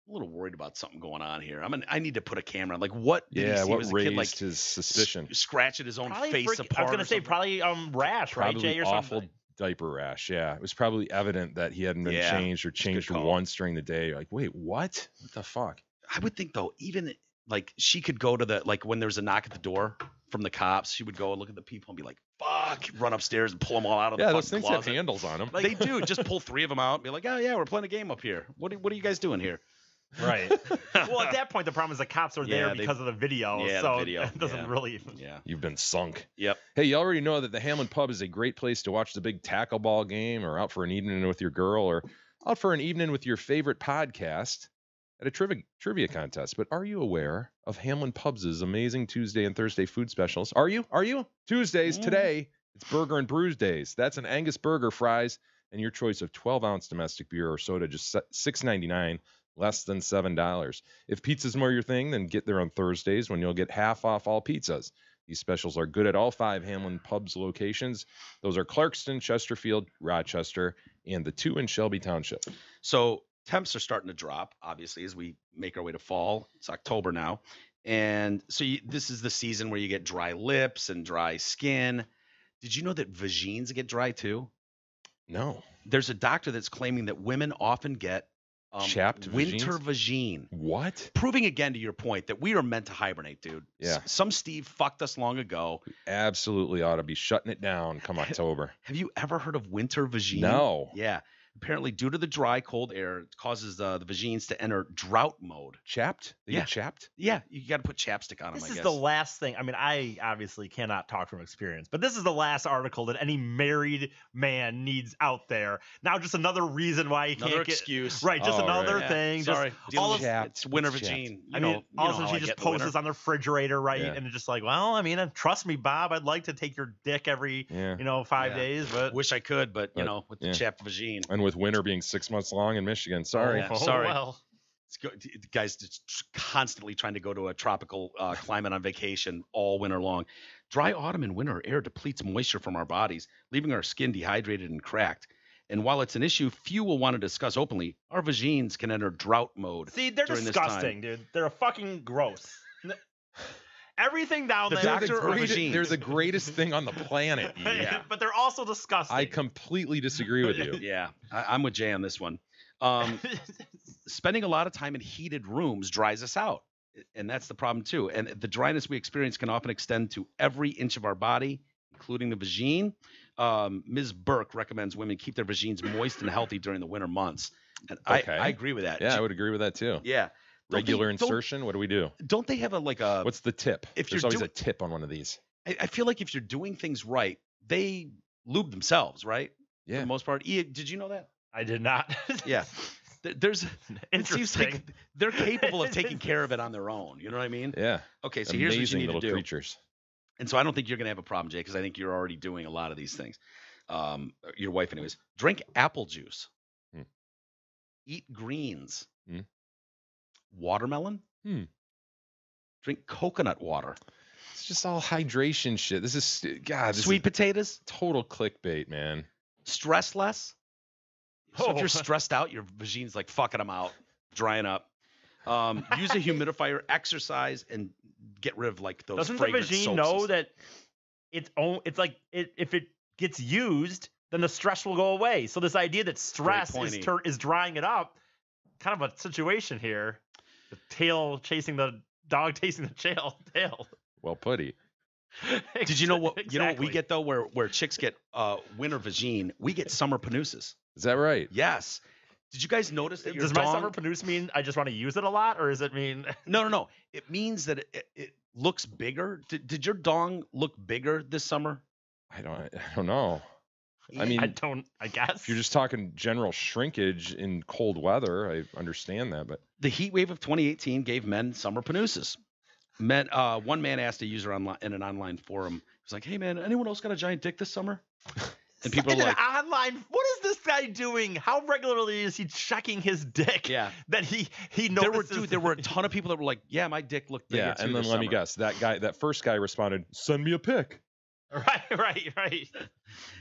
I'm a little worried about something going on here. I need to put a camera on. Like what did he see? What was raised a kid like his suspicion? Scratching his own face apart. I was gonna say probably rash, right, Jay, or awful something. Diaper rash. Yeah, it was probably evident that he hadn't been changed or changed once during the day. Like, wait, what? What the fuck? I would think though, even like she could go to the when there's a knock at the door from the cops, she would go and look at the people and be like, fuck, run upstairs and pull them all out of the those things closet. have handles on them. They do. Just pull 3 of them out and be like, oh yeah, we're playing a game up here. What are you guys doing here? Right. Well, at that point, the problem is the cops are there because of the video. Yeah, so the video. it doesn't really. Yeah. You've been sunk. Yep. Hey, you already know that the Hamlin Pub is a great place to watch the big tackle ball game, or out for an evening with your girl, or out for an evening with your favorite podcast at a trivia contest. But are you aware of Hamlin Pubs' amazing Tuesday and Thursday food specials? Are you? Tuesdays today, it's Burger and Brews Days. That's an Angus burger, fries, and your choice of 12-ounce domestic beer or soda, just $6.99, less than $7. If pizza's more your thing, then get there on Thursdays when you'll get half off all pizzas. These specials are good at all 5 Hamlin Pubs locations. Those are Clarkston, Chesterfield, Rochester, and the 2 in Shelby Township. So temps are starting to drop, obviously, as we make our way to fall. It's October now. And so this is the season where you get dry lips and dry skin. Did you know that vagines get dry too? No. There's a doctor that's claiming that women often get chapped winter vagine. What? Proving again to your point that we are meant to hibernate, dude. Yeah. Some Steve fucked us long ago. We absolutely ought to be shutting it down come October. Have you ever heard of winter vagine? No. Yeah. Apparently, due to the dry, cold air, it causes the vagines to enter drought mode. Chapped? They get chapped? Yeah, you got to put chapstick on them, I guess. This is the last thing. I mean, I obviously cannot talk from experience, but this is the last article that any married man needs out there. Now, just another reason why you can't get... excuse. Right, just another thing. Sorry. Just all of, it's winter vagine. I mean, also she just posts this on the refrigerator, right? And it's just like, well, I mean, trust me, Bob, I'd like to take your dick every, 5 days, but... Wish I could, but with the chapped vagine. And with winter being 6 months long in Michigan. Sorry. Sorry. Well. Guys just constantly trying to go to a tropical climate on vacation all winter long. Dry autumn and winter air depletes moisture from our bodies, leaving our skin dehydrated and cracked. And while it's an issue few will want to discuss openly, our vagines can enter drought mode. See, they're disgusting, dude. They're fucking gross. Everything down there. They're the greatest thing on the planet. Yeah. But they're also disgusting. I completely disagree with you. Yeah, I'm with Jay on this one. Spending a lot of time in heated rooms dries us out. And that's the problem too. And the dryness we experience can often extend to every inch of our body, including the vagine. Ms. Burke recommends women keep their vagines moist and healthy during the winter months. And okay. I agree with that. Yeah, I would agree with that too. Yeah. Regular insertion. What do we do? Don't they have a? What's the tip? There's always a tip on one of these. I feel like if you're doing things right, they lube themselves, right? Yeah. For the most part. Did you know that? I did not. Yeah. It seems like they're capable of taking care of it on their own. You know what I mean? Yeah. Okay. So here's what you need little to do. Creatures. And so I don't think you're gonna have a problem, Jay, because I think you're already doing a lot of these things. Your wife, anyways. Drink apple juice. Eat greens. Watermelon. Drink coconut water. It's just all hydration shit. This is sweet potatoes. Total clickbait, man. Stress less. So if you're stressed out, your vagine's like fucking them out, drying up. Use a humidifier, exercise, and get rid of like those. Doesn't the fragrant vagine soaps know and that it's like if it gets used, then the stress will go away. So this idea that stress is drying it up, kind of a situation here. The tail chasing the dog, chasing the tail. Well putty. Did you know what Exactly. you know what we get though? Where chicks get winter vagine, we get summer panooses. Is that right? Yes. Did you guys notice that your Does dong... my summer panusse mean I just want to use it a lot, or does it mean No. It means that it looks bigger. Did your dong look bigger this summer? I don't know. I mean, I guess. If you're just talking general shrinkage in cold weather, I understand that, but The heat wave of 2018 gave men summer panooses. One man asked a user in an online forum, he was like, "Hey man, anyone else got a giant dick this summer?" And people are In an like, online, what is this guy doing? How regularly is he checking his dick? Yeah. That he there notices. were a ton of people that were like, "Yeah, my dick looked bigger yeah. too And then this let me summer." guess, that first guy responded, "Send me a pic." Right.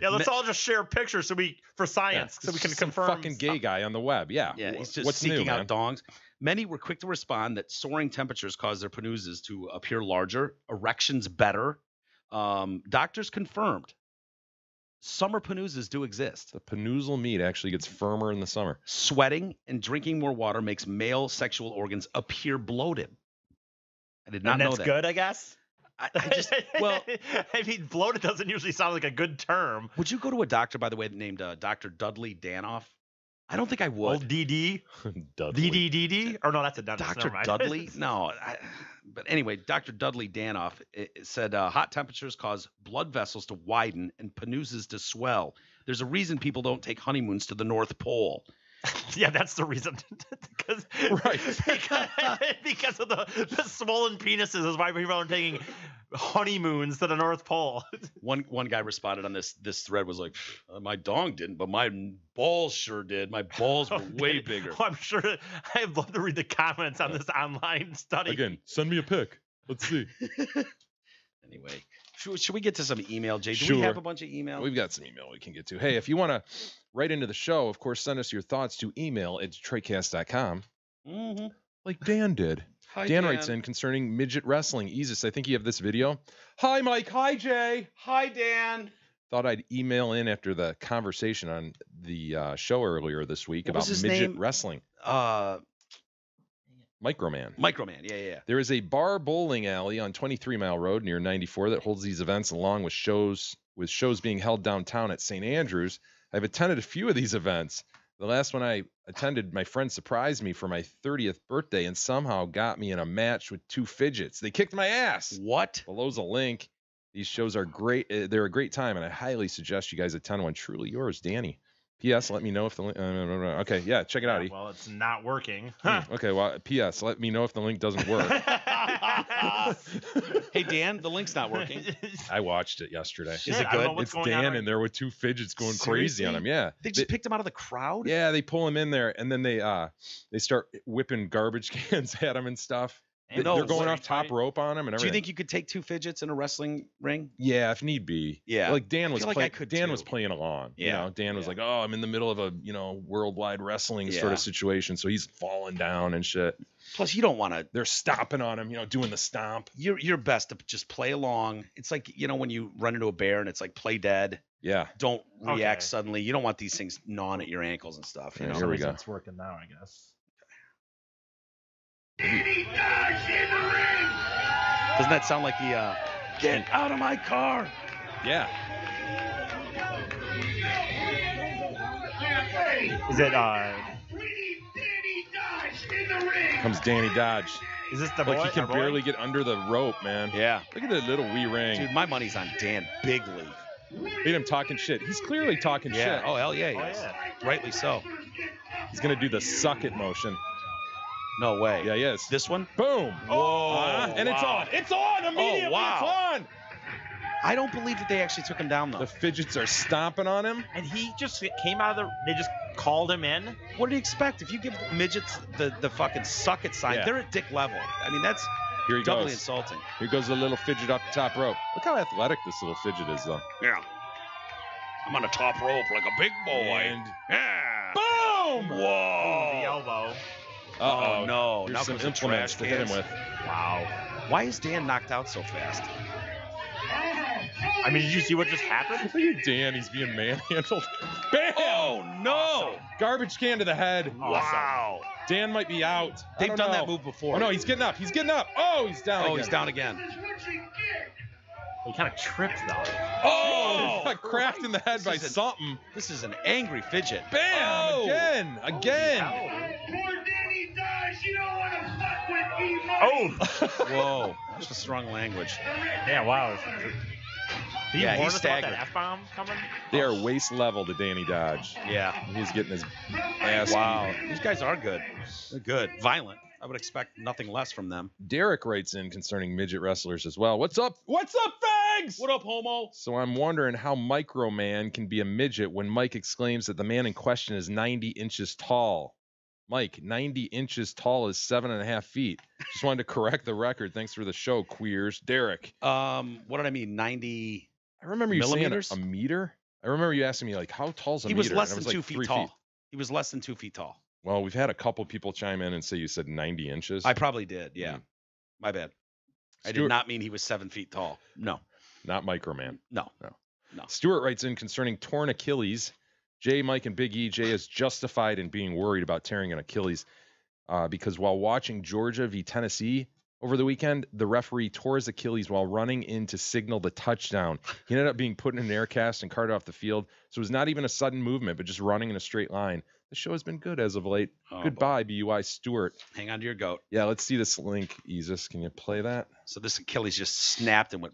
Yeah, let's all just share pictures for science, so we can Some confirm. fucking gay guy on the web. Yeah. Yeah, he's just What's seeking new, out man? dongs. Many were quick to respond that soaring temperatures cause their panooses to appear larger, erections better. Doctors confirmed summer panooses do exist. The panoozle meat actually gets firmer in the summer. Sweating and drinking more water makes male sexual organs appear bloated. I did not and know that's that. good, I guess. I just well, I mean, bloated doesn't usually sound like a good term. would you go to a doctor, by the way, named Dr. Dudley Danoff? I don't think I would. Old DD? DD? Or no, that's a dentist. Dr. Never mind. Dudley? No. But anyway, Dr. Dudley Danoff said hot temperatures cause blood vessels to widen and panooses to swell. There's a reason people don't take honeymoons to the North Pole. Yeah, that's the reason. because of the swollen penises is why people are taking honeymoons to the North Pole. One guy responded on this thread was like, my dong didn't, but my balls sure did. My balls were way bigger. I'm sure. I'd love to read the comments on this online study. Again, send me a pic. Let's see. Anyway, should we get to some email, Jay? Do Sure. we have a bunch of email? We've got some email we can get to. Hey, if you want to write into the show, of course, send us your thoughts to email@detroitcast.com. Mm-hmm. Like Dan did. Hi, Dan writes in concerning midget wrestling. Isis, I think you have this video. Hi, Mike. Hi, Jay. Hi, Dan. Thought I'd email in after the conversation on the show earlier this week What was about his midget name? wrestling. Microman. Microman, yeah. There is a bar bowling alley on 23 Mile Road near 94 that holds these events along with shows being held downtown at St. Andrews. I've attended a few of these events. The last one I attended, my friend surprised me for my 30th birthday and somehow got me in a match with two fidgets. They kicked my ass. What? Below's a link. These shows are great. They're a great time, and I highly suggest you guys attend one. Truly yours, Danny. P.S. Let me know if the link. Okay, yeah, check it out. E. Well, it's not working. Okay, well, P.S. Let me know if the link doesn't work. Hey, Dan, the link's not working. I watched it yesterday. Is it good? It's Dan in there with two fidgets going crazy on him. Yeah, They just picked him out of the crowd? yeah, they pull him in there, and then they start whipping garbage cans at him and stuff. And They're no, going what- off top rope on him and Do everything. you think you could take two fidgets in a wrestling ring? Yeah, if need be. Yeah. Like Dan I was feel like playing. I could Dan too. was playing along. You Yeah. know, Dan was like, "Oh, I'm in the middle of a worldwide wrestling sort Yeah. of situation," so he's falling down and shit. Plus, you don't want to. They're stomping on him, doing the stomp. You're best to just play along. It's like when you run into a bear and it's like play dead. Yeah. Don't react Okay. suddenly. You don't want these things gnawing at your ankles and stuff. Yeah, You know? here we go. It's working now, I guess. Doesn't that sound like the get out of my car? Yeah. Is it Comes Danny Dodge. Is this the Like boy? he can our boy? barely get under the rope, man. Yeah. Look at that little wee ring. Dude, my money's on Dan Bigly. Look at him talking shit. He's clearly talking Yeah. shit. Oh, hell yeah, he Oh, is. yeah. Rightly so. He's gonna do the suck it motion. No way. Yeah, he is. This one? Boom. Whoa. And it's wow. on. It's on immediately. Oh, wow. It's on. I don't believe that they actually took him down, though. The fidgets are stomping on him. And he just came out of they just called him in. What do you expect? If you give midgets the fucking suck it sign, Yeah. they're at dick level. I mean, that's Here he doubly goes. insulting. Here goes the little fidget off the top rope. Look how athletic this little fidget is, though. Yeah. I'm on the top rope like a big boy. And Yeah. boom! Boom! Whoa! The elbow. Oh no! Here's Now some comes the implements trash to hit him cans. with. Wow. Why is Dan knocked out so fast? I mean, did you see what just happened? Look at Dan. He's being manhandled. Bam! Oh no! Garbage can to the head. Wow! Dan might be out. They've done that move before. Oh no, he's getting up. He's getting up. Oh, he's down. Oh, again. he's down again. He kind of tripped though. Oh! Got cracked in the head by something. This is an angry fidget. Bam! Oh. Again. Oh! Whoa! That's just strong language. Yeah, wow. Did Yeah, he warn he's us about staggered. that F-bomb coming? They are waist level to Danny Dodge. Yeah. He's getting his ass Wow. beat. These guys are good. They're good. Violent. I would expect nothing less from them. Derek writes in concerning midget wrestlers as well. What's up? What's up, fags? What up, homo? So I'm wondering how Micro Man can be a midget when Mike exclaims that the man in question is 90 inches tall. Mike, 90 inches tall is 7.5 feet. Just wanted to correct the record. Thanks for the show, queers. Derek. What did I mean? 90. I remember you millimeters? saying a meter. I remember you asking me like, how tall's a He meter? was less And I than like 2 feet 3 tall. He was less than 2 feet tall. Well, we've had a couple people chime in and say you said 90 inches. I probably did. Yeah. My bad. I did Stuart- not mean he was 7 feet tall. No. Not Microman. No. No. Stuart writes in concerning torn Achilles. Jay, Mike, and Big E. Jay is justified in being worried about tearing an Achilles because while watching Georgia v. Tennessee over the weekend, the referee tore his Achilles while running in to signal the touchdown. He ended up being put in an air cast and carted off the field. So it was not even a sudden movement, but just running in a straight line. The show has been good as of late. Oh, Goodbye, BUI Stewart. Hang on to your goat. Yeah, let's see this link, Isis. Can you play that? So this Achilles just snapped and went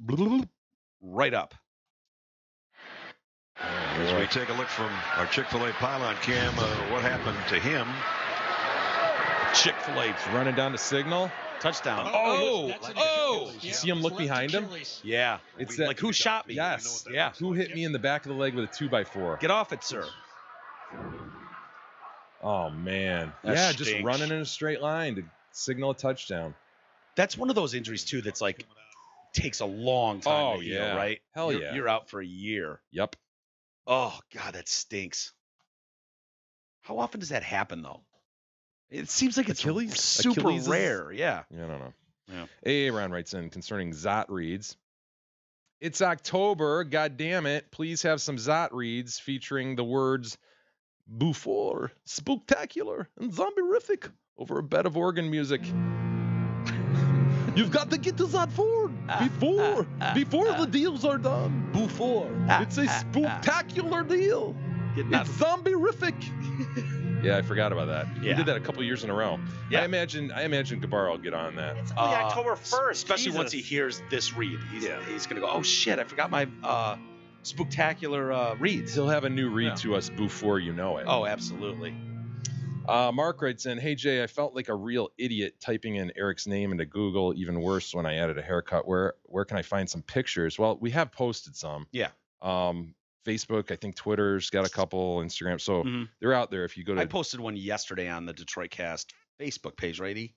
right up. As we take a look from our Chick-fil-A pylon cam, what happened to him? Chick-fil-A running down to signal. Touchdown. You see him look behind him? Yeah. It's Like, who shot me? Yes. Yeah. Who hit me in the back of the leg with a 2x4? Get off it, sir. Oh, man. That yeah, just stinks. running in a straight line to signal a touchdown. That's one of those injuries, too, that's like takes a long time to heal, yeah. right? Hell You're- yeah. You're out for a year. Yep. Oh, God, that stinks. How often does that happen, though? It seems like it's super Achilles is- rare. Yeah. Yeah, I don't know. Yeah. Aaron writes in concerning Zot reads. It's October. God damn it. Please have some Zot reads featuring the words Before, Spooktacular, and Zombie-rific over a bed of organ music. You've got to get to Zot Ford before the deals are done. Before. It's a spooktacular deal. It's zombie-rific. Yeah, I forgot about that. He Yeah. did that a couple years in a row. Yeah. I imagine Gabar will get on that. October 1st. Especially once he hears this read. He's going to go, oh, shit, I forgot my spooktacular reads. He'll have a new read to us before you know it. Oh, absolutely. Mark writes in, hey, Jay, I felt like a real idiot typing in Eric's name into Google. Even worse when I added a haircut. Where can I find some pictures? Well, we have posted some. Yeah. Facebook, I think Twitter's got a couple, Instagram. So they're out there if you go to. I posted one yesterday on the Detroit Cast Facebook page, right? E?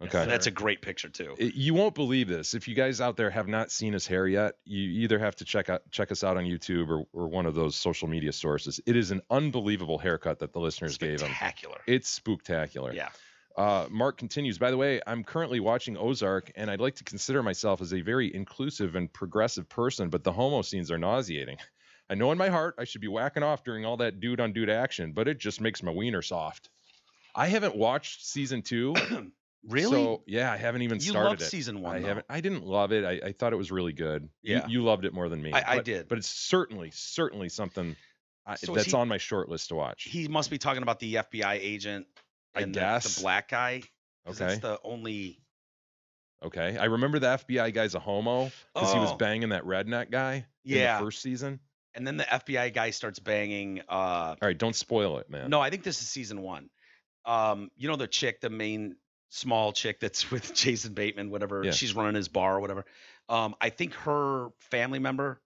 Okay. And that's a great picture, too. You won't believe this. If you guys out there have not seen his hair yet, you either have to check us out on YouTube or one of those social media sources. It is an unbelievable haircut that the listeners gave him. Spectacular. It's spooktacular. Yeah. Mark continues, by the way, I'm currently watching Ozark, and I'd like to consider myself as a very inclusive and progressive person, but the homo scenes are nauseating. I know in my heart I should be whacking off during all that dude-on-dude action, but it just makes my wiener soft. I haven't watched season 2. Really? So, yeah, I haven't even You started loved it. season 1, I though. haven't. I didn't love it. I thought it was really good. Yeah. You loved it more than me. I But- did. But it's certainly something So is that's he- on my short list to watch. He must be talking about the FBI agent I and guess. the black guy. 'Cause Okay. That's the only... Okay. I remember the FBI guy's a homo because he was Oh. banging that redneck guy Yeah. in the first season. And then the FBI guy starts banging... All right, don't spoil it, man. No, I think this is season 1. You know the chick, the main small chick that's with Jason Bateman, whatever. Yeah. She's running his bar or whatever. I think her family member,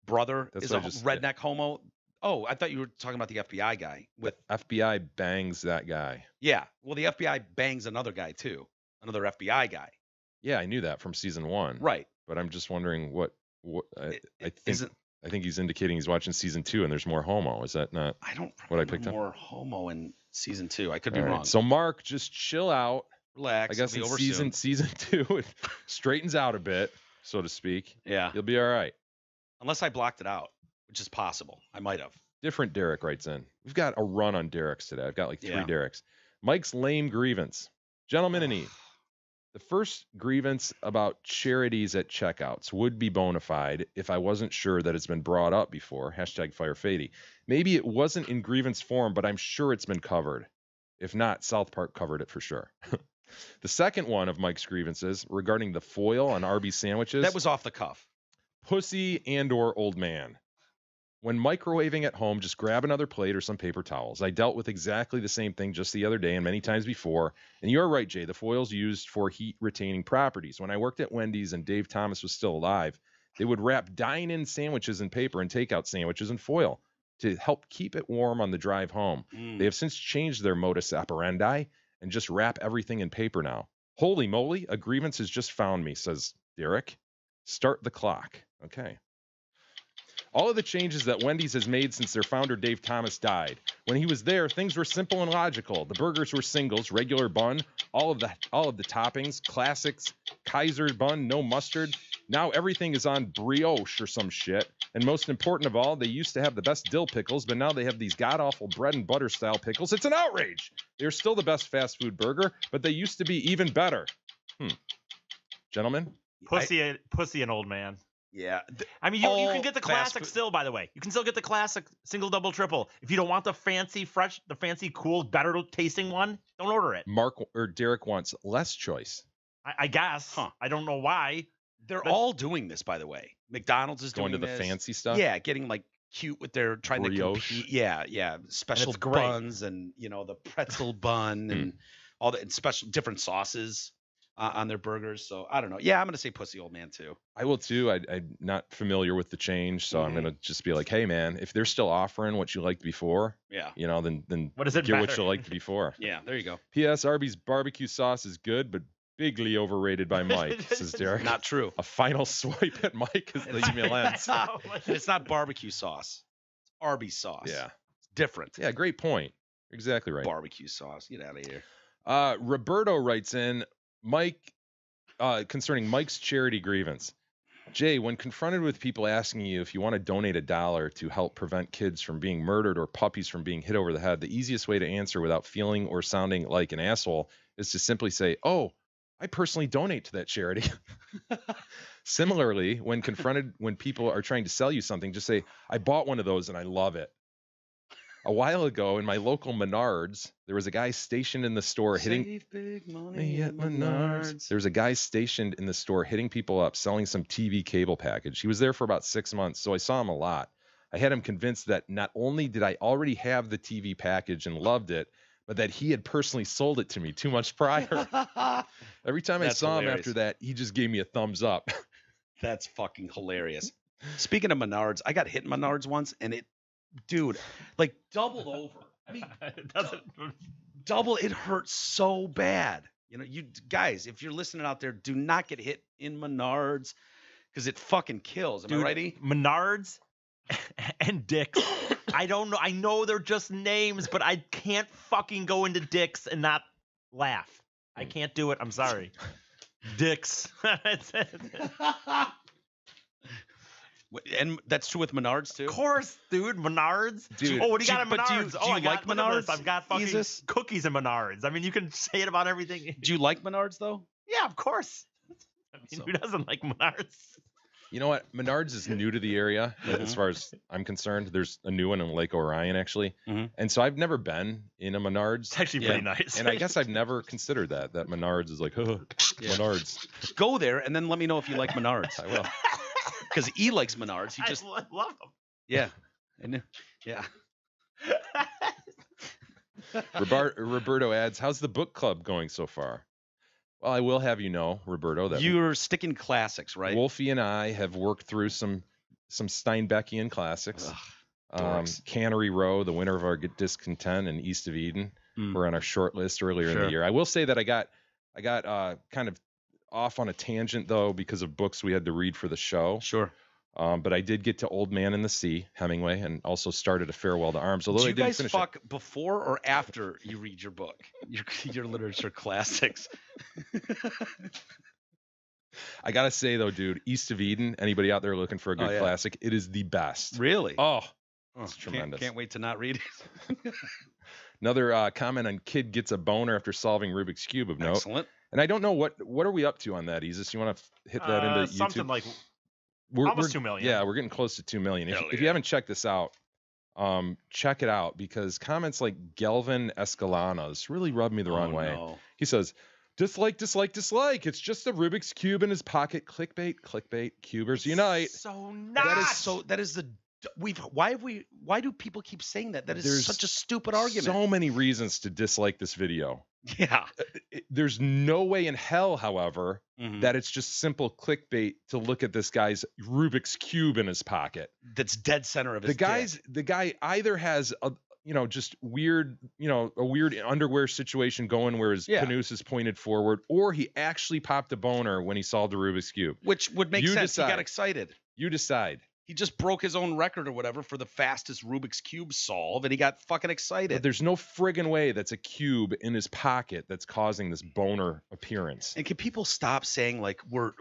brother, That's is what a I just- redneck homo. Oh, I thought you were talking about the FBI guy. With FBI bangs that guy. Yeah. Well, the FBI bangs another guy too. Another FBI guy. Yeah, I knew that from season 1. Right. But I'm just wondering what I isn't- think he's indicating he's watching season 2 and there's more homo. Is that not I don't what I remember picked up? more homo in season 2. I could be All right, wrong. So Mark, just chill out. Relax. I guess it'll in be over soon. season 2, it straightens out a bit, so to speak. Yeah. You'll be all right. Unless I blocked it out, which is possible. I might have. Different Derek writes in. We've got a run on Derek's today. I've got like 3 Derek's. Mike's lame grievance. Gentlemen in need. The first grievance about charities at checkouts would be bona fide if I wasn't sure that it's been brought up before. #FireFady. Maybe it wasn't in grievance form, but I'm sure it's been covered. If not, South Park covered it for sure. The second one of Mike's grievances regarding the foil on Arby's sandwiches. That was off the cuff. Pussy and/or old man. When microwaving at home, just grab another plate or some paper towels. I dealt with exactly the same thing just the other day and many times before. And you're right, Jay. The foil's used for heat-retaining properties. When I worked at Wendy's and Dave Thomas was still alive, they would wrap dine-in sandwiches in paper and takeout sandwiches in foil to help keep it warm on the drive home. They have since changed their modus operandi and just wrap everything in paper now. Holy moly, a grievance has just found me, says Derek. Start the clock. Okay. All of the changes that Wendy's has made since their founder Dave Thomas died. When he was there, things were simple and logical. The burgers were singles, regular bun, all of the toppings, classics, Kaiser bun, no mustard. Now everything is on brioche or some shit. And most important of all, they used to have the best dill pickles, but now they have these god-awful bread and butter style pickles. It's an outrage. They're still the best fast food burger, but they used to be even better. Gentlemen? Pussy and old man. Yeah. I mean, you can get the classic still, by the way. You can still get the classic single, double, triple. If you don't want the fancy, fresh, the fancy, cool, better tasting one, don't order it. Mark or Derek wants less choice. I guess. Huh. I don't know why. They're all doing this, by the way. McDonald's is going doing to the this. fancy stuff. Yeah, getting like cute with their trying brioche. to compete. Yeah. Special buns and the pretzel bun and all the special different sauces on their burgers. So I don't know. Yeah, I'm gonna say pussy old man too. I will too. I'm not familiar with the change, so I'm gonna just be like, hey man, if they're still offering what you liked before, then what does it get matter? what you liked before. Yeah, there you go. P.S. Arby's barbecue sauce is good, but bigly overrated by Mike, says Derek. Not true. A final swipe at Mike as the email ends. It's not barbecue sauce. It's Arby's sauce. Yeah. It's different. Yeah, great point. Exactly right. Barbecue sauce. Get out of here. Roberto writes in, Mike, concerning Mike's charity grievance. Jay, when confronted with people asking you if you want to donate $1 to help prevent kids from being murdered or puppies from being hit over the head, the easiest way to answer without feeling or sounding like an asshole is to simply say, oh, I personally donate to that charity. Similarly, when people are trying to sell you something, just say, I bought one of those and I love it. A while ago in my local Menards, there was a guy stationed in the store hitting big money at Menards. There was a guy stationed in the store hitting people up, selling some TV cable package. He was there for about 6 months, so I saw him a lot. I had him convinced that not only did I already have the TV package and loved it, but that he had personally sold it to me 2 months prior. Every time I saw him after that, he just gave me a thumbs up. That's fucking hilarious. Speaking of Menards, I got hit in Menards once, and dude, like doubled over. I mean, it hurt so bad. You guys, if you're listening out there, do not get hit in Menards because it fucking kills. Am I righty? Menards and Dick's. I don't know. I know they're just names, but I can't fucking go into Dick's and not laugh. I can't do it. I'm sorry. Dick's. And that's true with Menards too. Of course, dude. Menards. Dude, what do you got at Menards? Do you like Menards? I've got fucking cookies in Menards. I mean, you can say it about everything. Do you like Menards though? Yeah, of course. I mean, who doesn't like Menards? You know what? Menards is new to the area, as far as I'm concerned. There's a new one in Lake Orion, actually. And so I've never been in a Menards. It's actually pretty nice. And I guess I've never considered that Menards is like, Menards. Go there and then let me know if you like Menards. I will. Because he likes Menards. He just love them. Yeah. Yeah. Roberto adds, how's the book club going so far? Well, I will have you know, Roberto, that you're sticking classics, right? Wolfie and I have worked through some Steinbeckian classics. Cannery Row, The Winter of Our Discontent, and East of Eden were on our short list earlier in the year. I will say that I got kind of off on a tangent though because of books we had to read for the show. Sure. But I did get to Old Man in the Sea, Hemingway, and also started A Farewell to Arms. Although Do I you didn't guys finish fuck before or after you read your book, your literature classics? I gotta say though, dude, East of Eden. Anybody out there looking for a good classic? It is the best. Really? Oh, it's tremendous. Can't wait to not read it. Another comment on Kid Gets a Boner After Solving Rubik's Cube of note. Excellent. And I don't know what are we up to on that, Isis? You want to hit that into YouTube? Something like almost 2 million. Yeah, we're getting close to 2 million. If you haven't checked this out, check it out, because comments like Gelvin Escalanas really rubbed me the wrong way. No. He says, dislike, dislike, dislike. It's just a Rubik's Cube in his pocket. Clickbait, clickbait. Cubers unite. So not. That is the. Why do people keep saying that? That is such a stupid argument. So many reasons to dislike this video. Yeah. There's no way in hell, however, that it's just simple clickbait to look at this guy's Rubik's Cube in his pocket. That's dead center of his The guy either has a just weird, a weird underwear situation going where his panus is pointed forward, or he actually popped a boner when he solved the Rubik's Cube. Which would make sense. He got excited. You decide. He just broke his own record or whatever for the fastest Rubik's Cube solve, and he got fucking excited. But there's no friggin' way that's a cube in his pocket that's causing this boner appearance. And can people stop saying like we're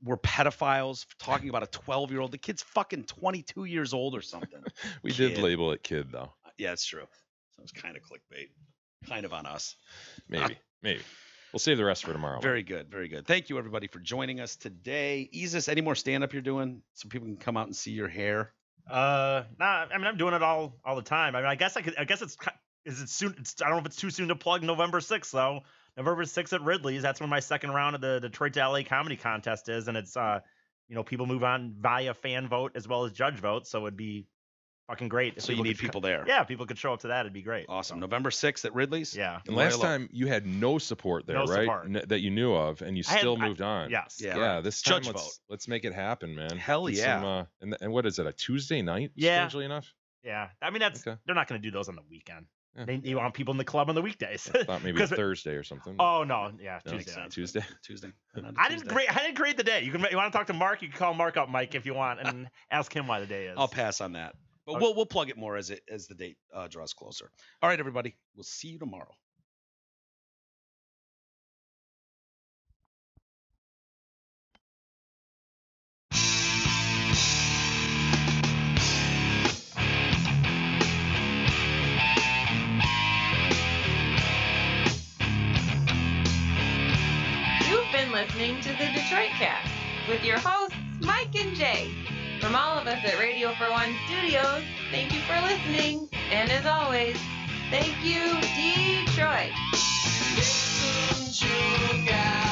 pedophiles talking about a 12-year-old? The kid's fucking 22 years old or something. We did label it kid though. Yeah, it's true. So it's kind of clickbait, kind of on us. Maybe. We'll save the rest for tomorrow. Very good. Very good. Thank you, everybody, for joining us today. Isis, any more stand-up you're doing so people can come out and see your hair? Nah, I mean, I'm doing it all the time. I mean, I guess it's soon. I don't know if it's too soon to plug November 6th, though. November 6th at Ridley's. That's when my second round of the Detroit to LA comedy contest is. And it's, people move on via fan vote as well as judge vote. So it'd be fucking great. So you need people there. Yeah, people could show up to that. It'd be great. Awesome. November 6th at Ridley's. Yeah. And last time you had no support there, right? That you knew of, and you still moved on. Yes. Yeah. This time Judge vote. Let's make it happen, man. Hell yeah. And what is it? A Tuesday night? Yeah. Strangely enough. Yeah. I mean, they're not going to do those on the weekend. Yeah. They want people in the club on the weekdays. I thought maybe Thursday or something. Oh no, yeah, No, Tuesday. Tuesday. I didn't create the day. You want to talk to Mark? You can call Mark up, Mike, if you want, and ask him why the day is. I'll pass on that. But we'll plug it more as the date draws closer. All right, everybody. We'll see you tomorrow. You've been listening to the Detroit Cast with your hosts, Mike and Jay. From all of us at Radio for One Studios, thank you for listening. And as always, thank you, Detroit. Listen to God.